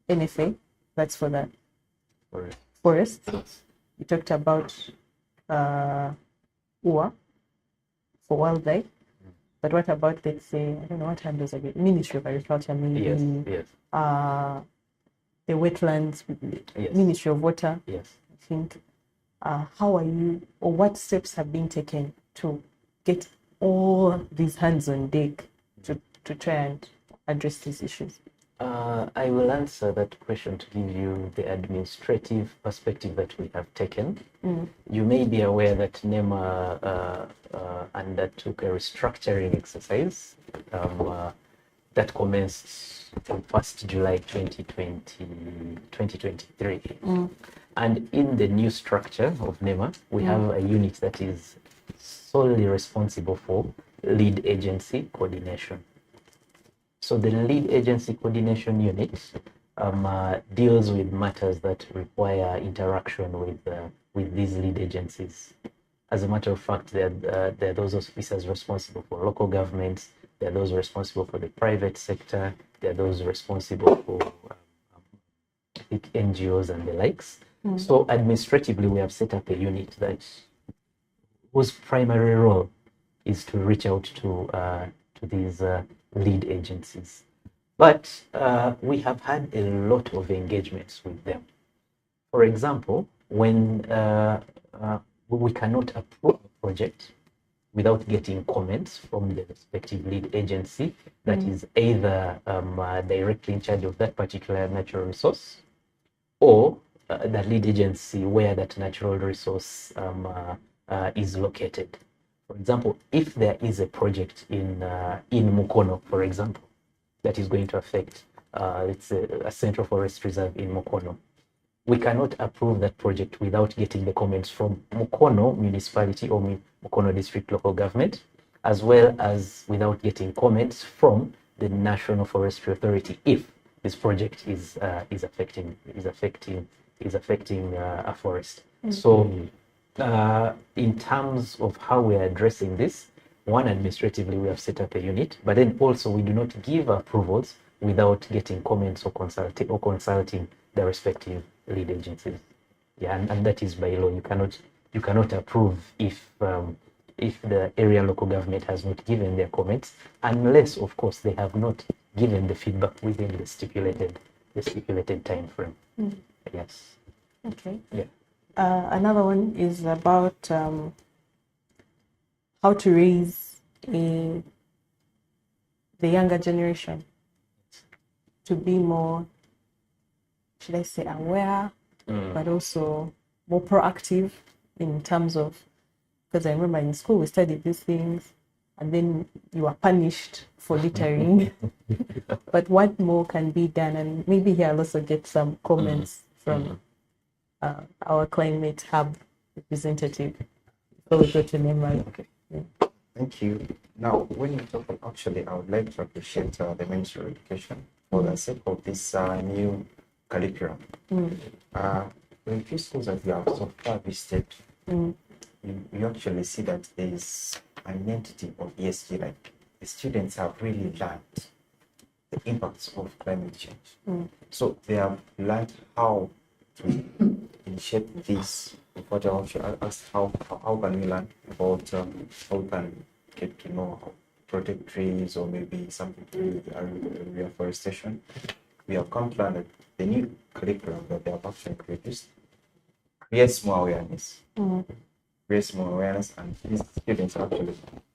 NFA, that's for the forest. You talked about UA for wildlife. But what about, let's say, I don't know what handles again, Ministry of Agriculture, maybe, the wetlands, Ministry of Water, I think. How are you, or what steps have been taken to get all these hands on deck to try and address these issues? I will answer that question to give you the administrative perspective that we have taken. You may be aware that NEMA undertook a restructuring exercise that commenced on 1st July 2023. And in the new structure of NEMA, we have a unit that is solely responsible for lead agency coordination. So the lead agency coordination unit deals with matters that require interaction with these lead agencies. As a matter of fact, there are those officers responsible for local governments, there are those responsible for the private sector, there are those responsible for NGOs and the likes. So administratively, we have set up a unit whose primary role is to reach out to these lead agencies. But we have had a lot of engagements with them. For example, when we cannot approve a project without getting comments from the respective lead agency that is either directly in charge of that particular natural resource, or the lead agency where that natural resource is located. For example, if there is a project in Mukono, for example, that is going to affect, let's say, a Central Forest Reserve in Mukono, we cannot approve that project without getting the comments from Mukono Municipality or Mukono District Local Government, as well as without getting comments from the National Forestry Authority if this project is affecting a forest. So in terms of how we are addressing this, one, administratively we have set up a unit, but then also we do not give approvals without getting comments or consulting the respective lead agencies. Yeah, and that is by law. You cannot approve if the area local government has not given their comments, unless of course they have not given the feedback within the stipulated time frame. Yes. Okay. Yeah. Another one is about how to raise the younger generation to be more, should I say, aware, but also more proactive in terms of, because I remember in school we studied these things and then you are punished for littering. But what more can be done? And maybe here I'll also get some comments from our Climate Hub representative before we go to Neymar. Okay. Yeah. Thank you. Now, when you talk, actually, I would like to appreciate the Ministry of Education for the sake of this new curriculum. The few schools that we have so far visited, you actually see that there is an entity of ESG, like the students have really learned the impacts of climate change. So they have learned how to initiate this. What I want to ask, how can we learn about how we can get to know how to protect trees or maybe something to do with reforestation. We have come to learn that the new curriculum that they have actually produced creates more awareness. Creates more awareness, and these students are actually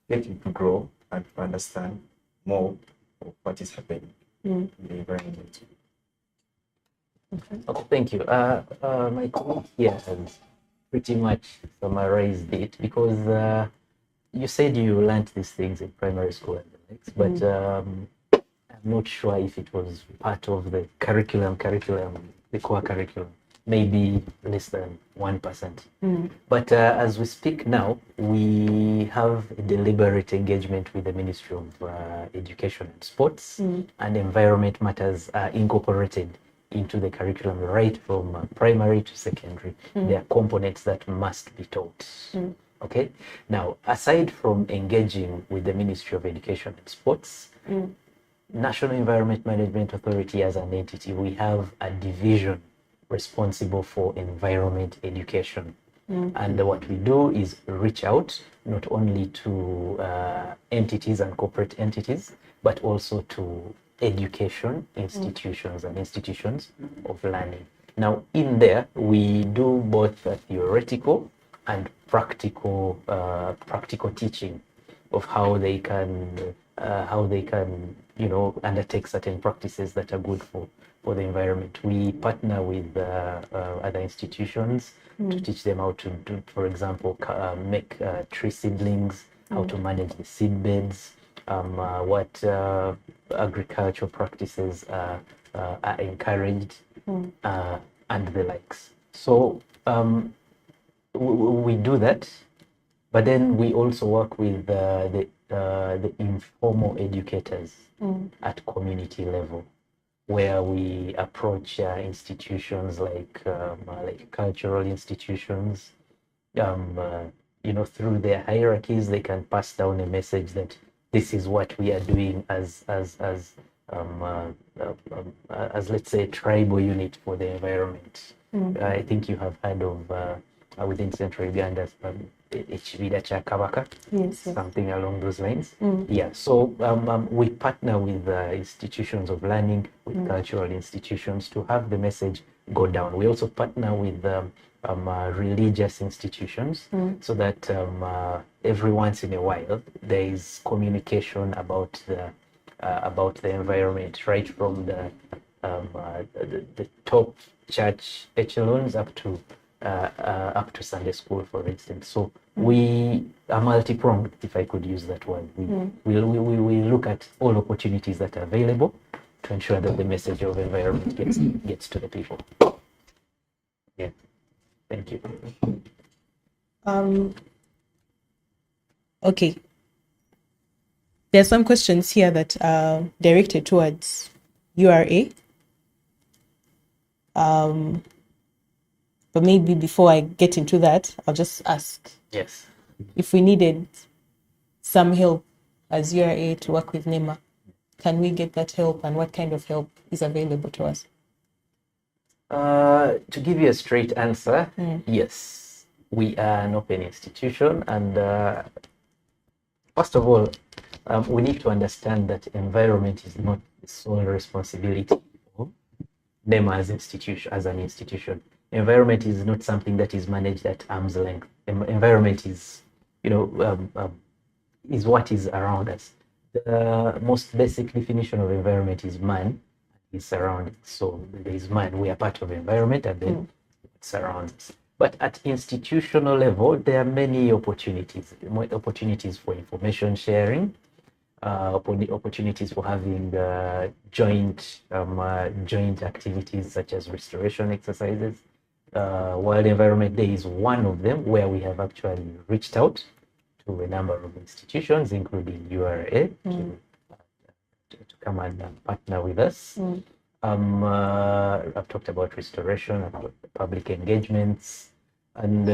getting to grow and to understand more of what is happening in the environment. Okay, thank you. My colleague here has pretty much summarized it, because you said you learned these things in primary school and the likes, but I'm not sure if it was part of the curriculum, the core curriculum. Maybe less than 1%. But as we speak now, we have a deliberate engagement with the Ministry of Education and Sports, and environment matters are incorporated into the curriculum right from primary to secondary. There are components that must be taught. Okay. Now, aside from engaging with the Ministry of Education and Sports, National Environment Management Authority as an entity, we have a division responsible for environment education. And what we do is reach out not only to entities and corporate entities, but also to education institutions and institutions of learning. Now, in there, we do both theoretical and practical teaching of how they can undertake certain practices that are good for the environment. We partner with other institutions to teach them how to do, for example, make tree seedlings, how to manage the seed beds, what agricultural practices are encouraged, and the likes. So we do that, but then we also work with the informal educators at community level, where we approach institutions like cultural institutions. Through their hierarchies, they can pass down a message that this is what we are doing as let's say, a tribal unit for the environment. I think you have heard of within Central Uganda, Ekibira kya Kabaka, something along those lines. Yeah, so we partner with institutions of learning, with cultural institutions to have the message go down. We also partner with religious institutions so that every once in a while there is communication about the environment, right from the top church echelons up to Sunday school, for instance. So we are multi-pronged, if I could use that word. We look at all opportunities that are available to ensure that the message of environment gets to the people. Yeah, thank you. Okay. There are some questions here that are directed towards URA. But maybe before I get into that, I'll just ask. Yes. If we needed some help as URA to work with NEMA, can we get that help, and what kind of help is available to us? To give you a straight answer, yes. We are an open institution, and first of all, we need to understand that environment is not the sole responsibility of NEMA as an institution. Environment is not something that is managed at arm's length. Environment is, is what is around us. The most basic definition of environment is man, his surroundings. So there is man, we are part of environment, and then it surrounds us. But at institutional level, there are many opportunities for information sharing, opportunities for having joint activities such as restoration exercises. World Environment Day is one of them, where we have actually reached out to a number of institutions, including URA, to come and partner with us. I've talked about restoration, about public engagements, and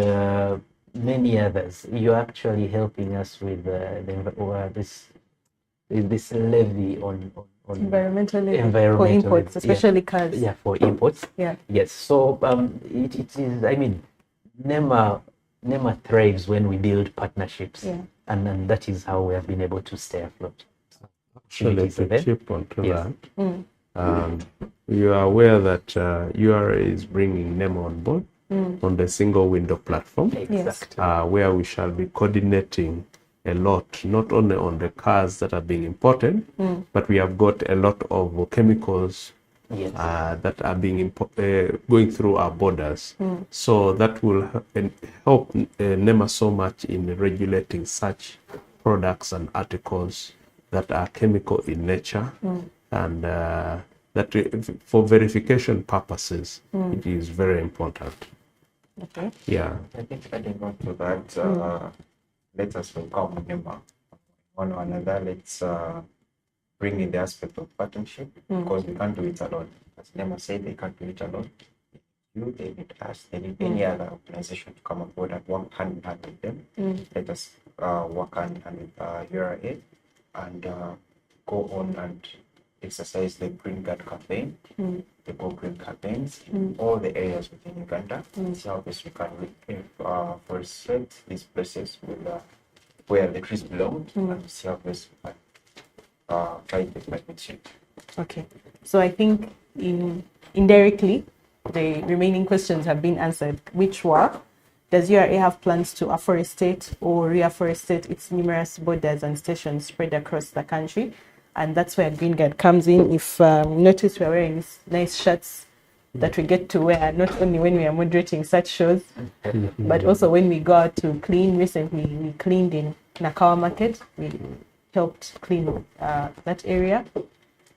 many others. You're actually helping us with this levy on environmentally for imports, especially cars. Yeah, for imports. Yeah. Yes. So it is. I mean, NEMA thrives when we build partnerships, and that is how we have been able to stay afloat. Actually, to chip onto that, you are aware that URA is bringing NEMA on board on the single window platform, where we shall be coordinating a lot, not only on the cars that are being imported, but we have got a lot of chemicals Yes. That are being going through our borders. So that will help NEMA so much in regulating such products and articles that are chemical in nature, and that for verification purposes, it is very important. Okay. Yeah. I think adding on to that, let us welcome NEMA. One or another, let's bring in the aspect of partnership, because we can't do it alone. As NEMA said, they can't do it alone. They need us, they need any other organization to come on board and work hand in hand with them. Let us work hand in hand with URA and go on and exercise the Greenguard Campaign, the Go Green campaigns in all the areas within Uganda. See how best we can forested these places with, where the trees belong, and see how best we can fight the climate change. Okay. So I think indirectly, the remaining questions have been answered, which were, does URA have plans to afforestate or reforestate its numerous borders and stations spread across the country? And that's where Greenguard comes in. If notice, we're wearing these nice shirts that we get to wear not only when we are moderating such shows, but also when we go out to clean. Recently, we cleaned in Nakawa Market. We helped clean that area.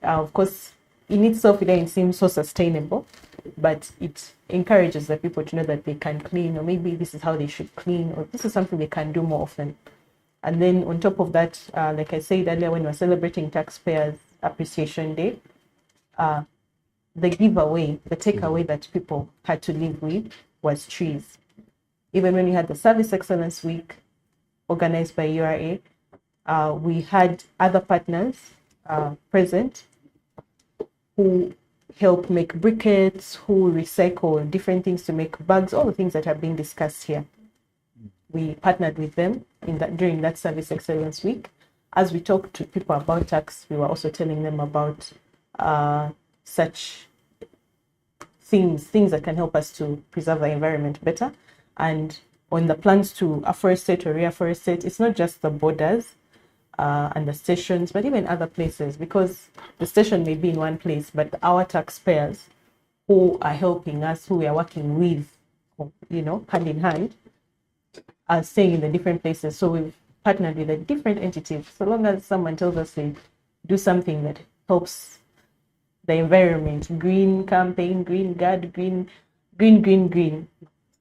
Of course, in itself, it doesn't seem so sustainable, but it encourages the people to know that they can clean, or maybe this is how they should clean, or this is something they can do more often. And then on top of that, like I said earlier, when we're celebrating Taxpayers Appreciation Day, the giveaway, the takeaway that people had to live with was trees. Even when we had the Service Excellence Week organized by URA, we had other partners present who help make briquettes, who recycle different things to make bags, all the things that are being discussed here. We partnered with them during that Service Excellence Week. As we talked to people about tax, we were also telling them about such things that can help us to preserve the environment better. And on the plans to afforestate or reforestate, it's not just the borders and the stations, but even other places, because the station may be in one place, but our taxpayers who are helping us, who we are working with, hand in hand, are staying in the different places. So we've partnered with the different entities. So long as someone tells us they do something that helps the environment, green campaign, Greenguard, green,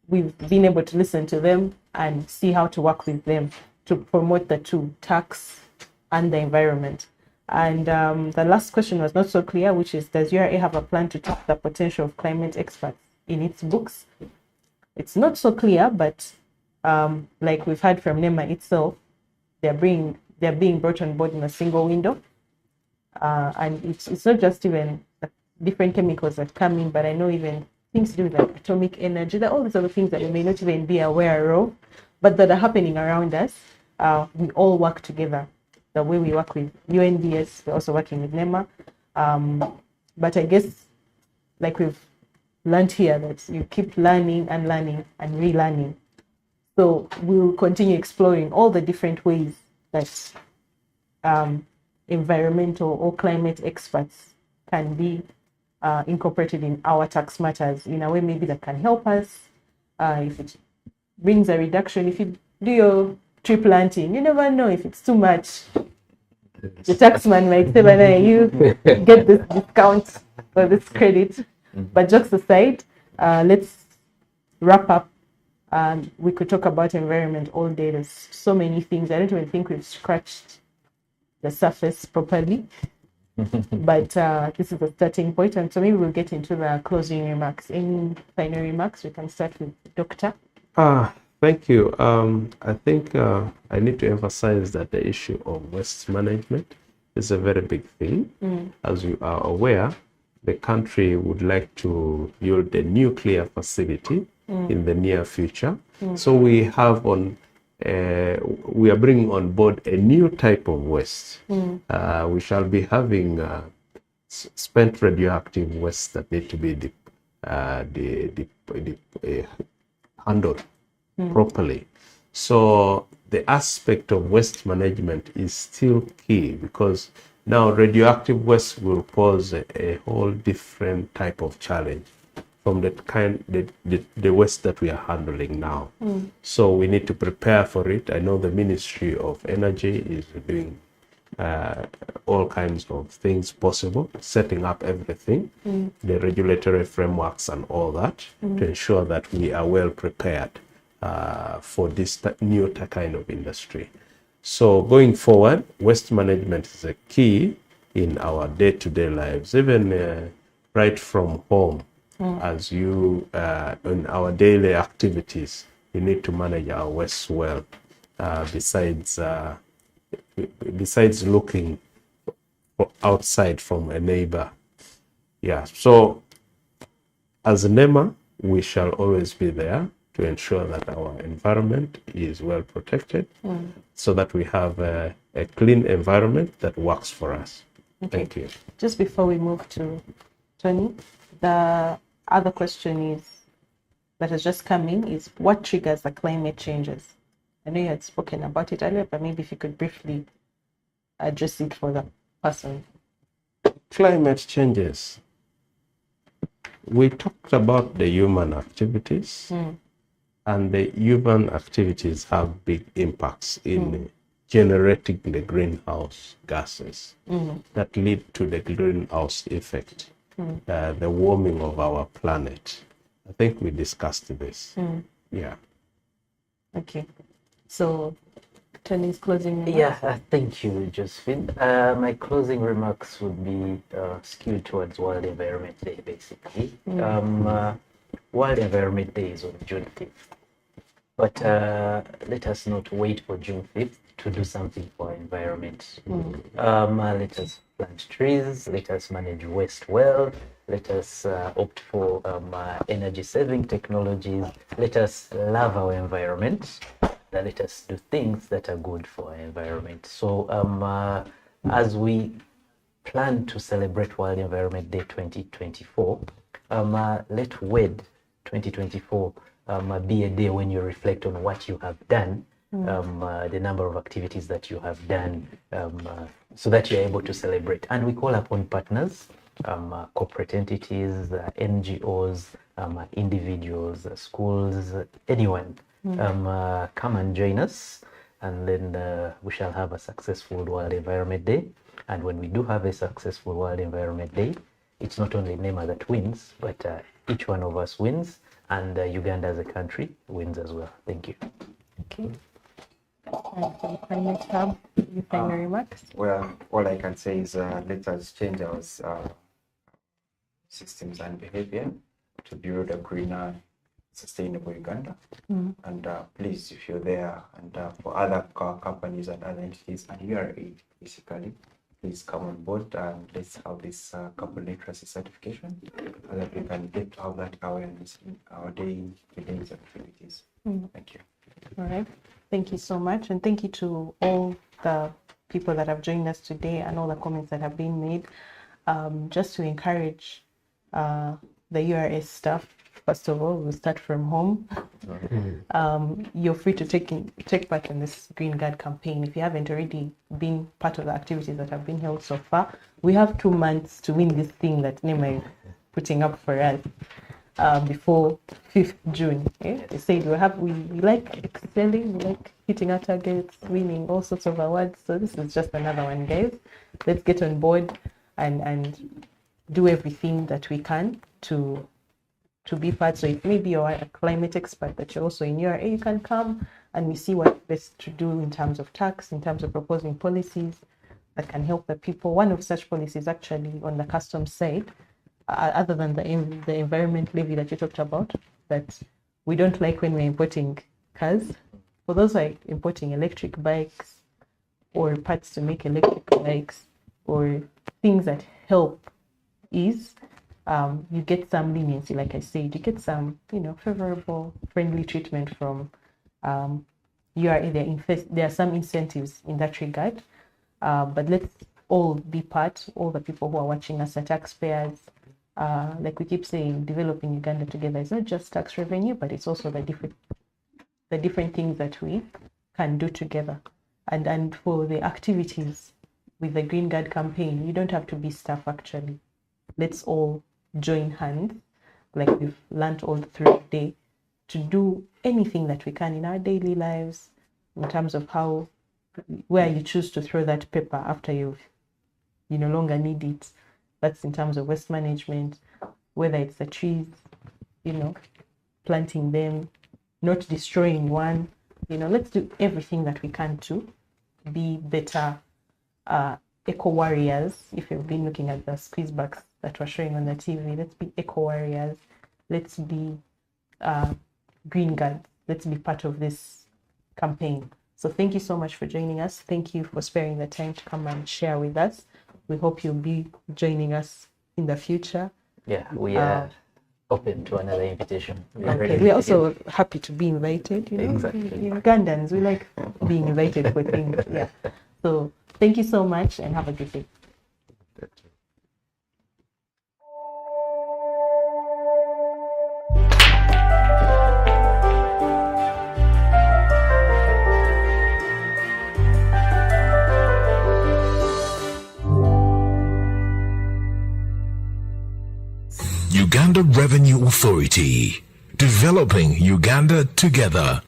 we've been able to listen to them and see how to work with them to promote the two, tax and the environment. And the last question was not so clear, which is, does URA have a plan to tap the potential of climate experts in its books? It's not so clear, but like we've heard from NEMA itself, they're being brought on board in a single window. And it's not just even different chemicals that come in, but I know even things to do with like atomic energy, that all these other things that we may not even be aware of, but that are happening around us. We all work together. The way we work with UNDS, we're also working with NEMA. But I guess, like we've learned here, that you keep learning and relearning. So we'll continue exploring all the different ways that environmental or climate experts can be incorporated in our tax matters in a way maybe that can help us. If it brings a reduction, if you do your tree planting, you never know if it's too much. The taxman might say, "But you get this discount or this credit." But jokes aside, let's wrap up. We could talk about environment all day. There's so many things. I don't even think we've scratched the surface properly. But this is a starting point, and so maybe we'll get into the closing remarks. Any final remarks? We can start with Doctor. Thank you. I think I need to emphasize that the issue of waste management is a very big thing. As you are aware, the country would like to build a nuclear facility in the near future. So we have we are bringing on board a new type of waste. We shall be having spent radioactive waste that need to be handled properly. So the aspect of waste management is still key, because Now, radioactive waste will pose a whole different type of challenge from the waste that we are handling now. So we need to prepare for it. I know the Ministry of Energy is doing all kinds of things possible, setting up everything, the regulatory frameworks and all that, to ensure that we are well prepared for this new kind of industry. So going forward, waste management is a key in our day-to-day lives, even right from home. As you, in our daily activities, we need to manage our waste well, besides looking outside from a neighbor. Yeah, so as a NEMA, we shall always be there to ensure that our environment is well protected, so that we have a clean environment that works for us. Okay. Thank you. Just before we move to Tony, the other question that has just come in is, what triggers the climate changes? I know you had spoken about it earlier, but maybe if you could briefly address it for the person. Climate changes. We talked about the human activities, and the human activities have big impacts in generating the greenhouse gases that lead to the greenhouse effect, the warming of our planet. I think we discussed this. Yeah. Okay. So, Tony's closing remarks. Yeah, thank you, Josephine. My closing remarks would be skewed towards World Environment Day, basically. World Environment Day is on June 5th. But let us not wait for June 5th to do something for our environment. Let us plant trees, let us manage waste well, let us opt for energy-saving technologies, let us love our environment, let us do things that are good for our environment. So as we plan to celebrate World Environment Day 2024, let WED 2024 be a day when you reflect on what you have done, the number of activities that you have done, so that you're able to celebrate. And we call upon partners, corporate entities, NGOs, individuals, schools, anyone. Come and join us, and then we shall have a successful World Environment Day. And when we do have a successful World Environment Day, it's not only NEMA that wins, but each one of us wins, and Uganda as a country wins as well. Thank you. Okay. And Climate Hub, your final remarks? Well, all I can say is let us change our systems and behavior to build a greener, sustainable Uganda. And please, if you're there, and for other companies and other entities, and you are aid, basically, please come on board and let's have this carbon literacy certification, so that we can get all that awareness in our day-to-day activities. Thank you. All right. Thank you so much. And thank you to all the people that have joined us today and all the comments that have been made. Just to encourage the URS staff, first of all, we'll start from home. You're free to take part in this Greenguard campaign. If you haven't already been part of the activities that have been held so far, we have 2 months to win this thing that NEMA is putting up for us before 5th June. They said we like excelling, we like hitting our targets, winning all sorts of awards. So this is just another one, guys. Let's get on board and do everything that we can to be part. So if maybe you're a climate expert, but you're also in URA, you can come and we see what best to do in terms of tax, in terms of proposing policies that can help the people. One of such policies actually on the customs side, other than the environment levy that you talked about, that we don't like when we're importing cars. For those who are importing electric bikes or parts to make electric bikes or things that help ease, you get some leniency, like I said, you get some, favorable, friendly treatment from URA. There are some incentives in that regard, but let's all be part, all the people who are watching us are taxpayers. Like we keep saying, developing Uganda together is not just tax revenue, but it's also the different things that we can do together. And for the activities with the Greenguard campaign, you don't have to be staff actually. Let's all join hands, like we've learned all through the day, to do anything that we can in our daily lives in terms of where you choose to throw that paper after you no longer need it. That's in terms of waste management, whether it's the trees, planting them, not destroying one. Let's do everything that we can to be better eco warriors. If you've been looking at the squeeze backs that we're showing on the TV, let's be eco warriors. Let's be Greenguard. Let's be part of this campaign. So thank you so much for joining us. Thank you for sparing the time to come and share with us. We hope you'll be joining us in the future. Yeah, we are open to another invitation. We're also happy to be invited. Exactly. Ugandans, we like being invited for things. Yeah. So thank you so much and have a good day. Uganda Revenue Authority, developing Uganda together.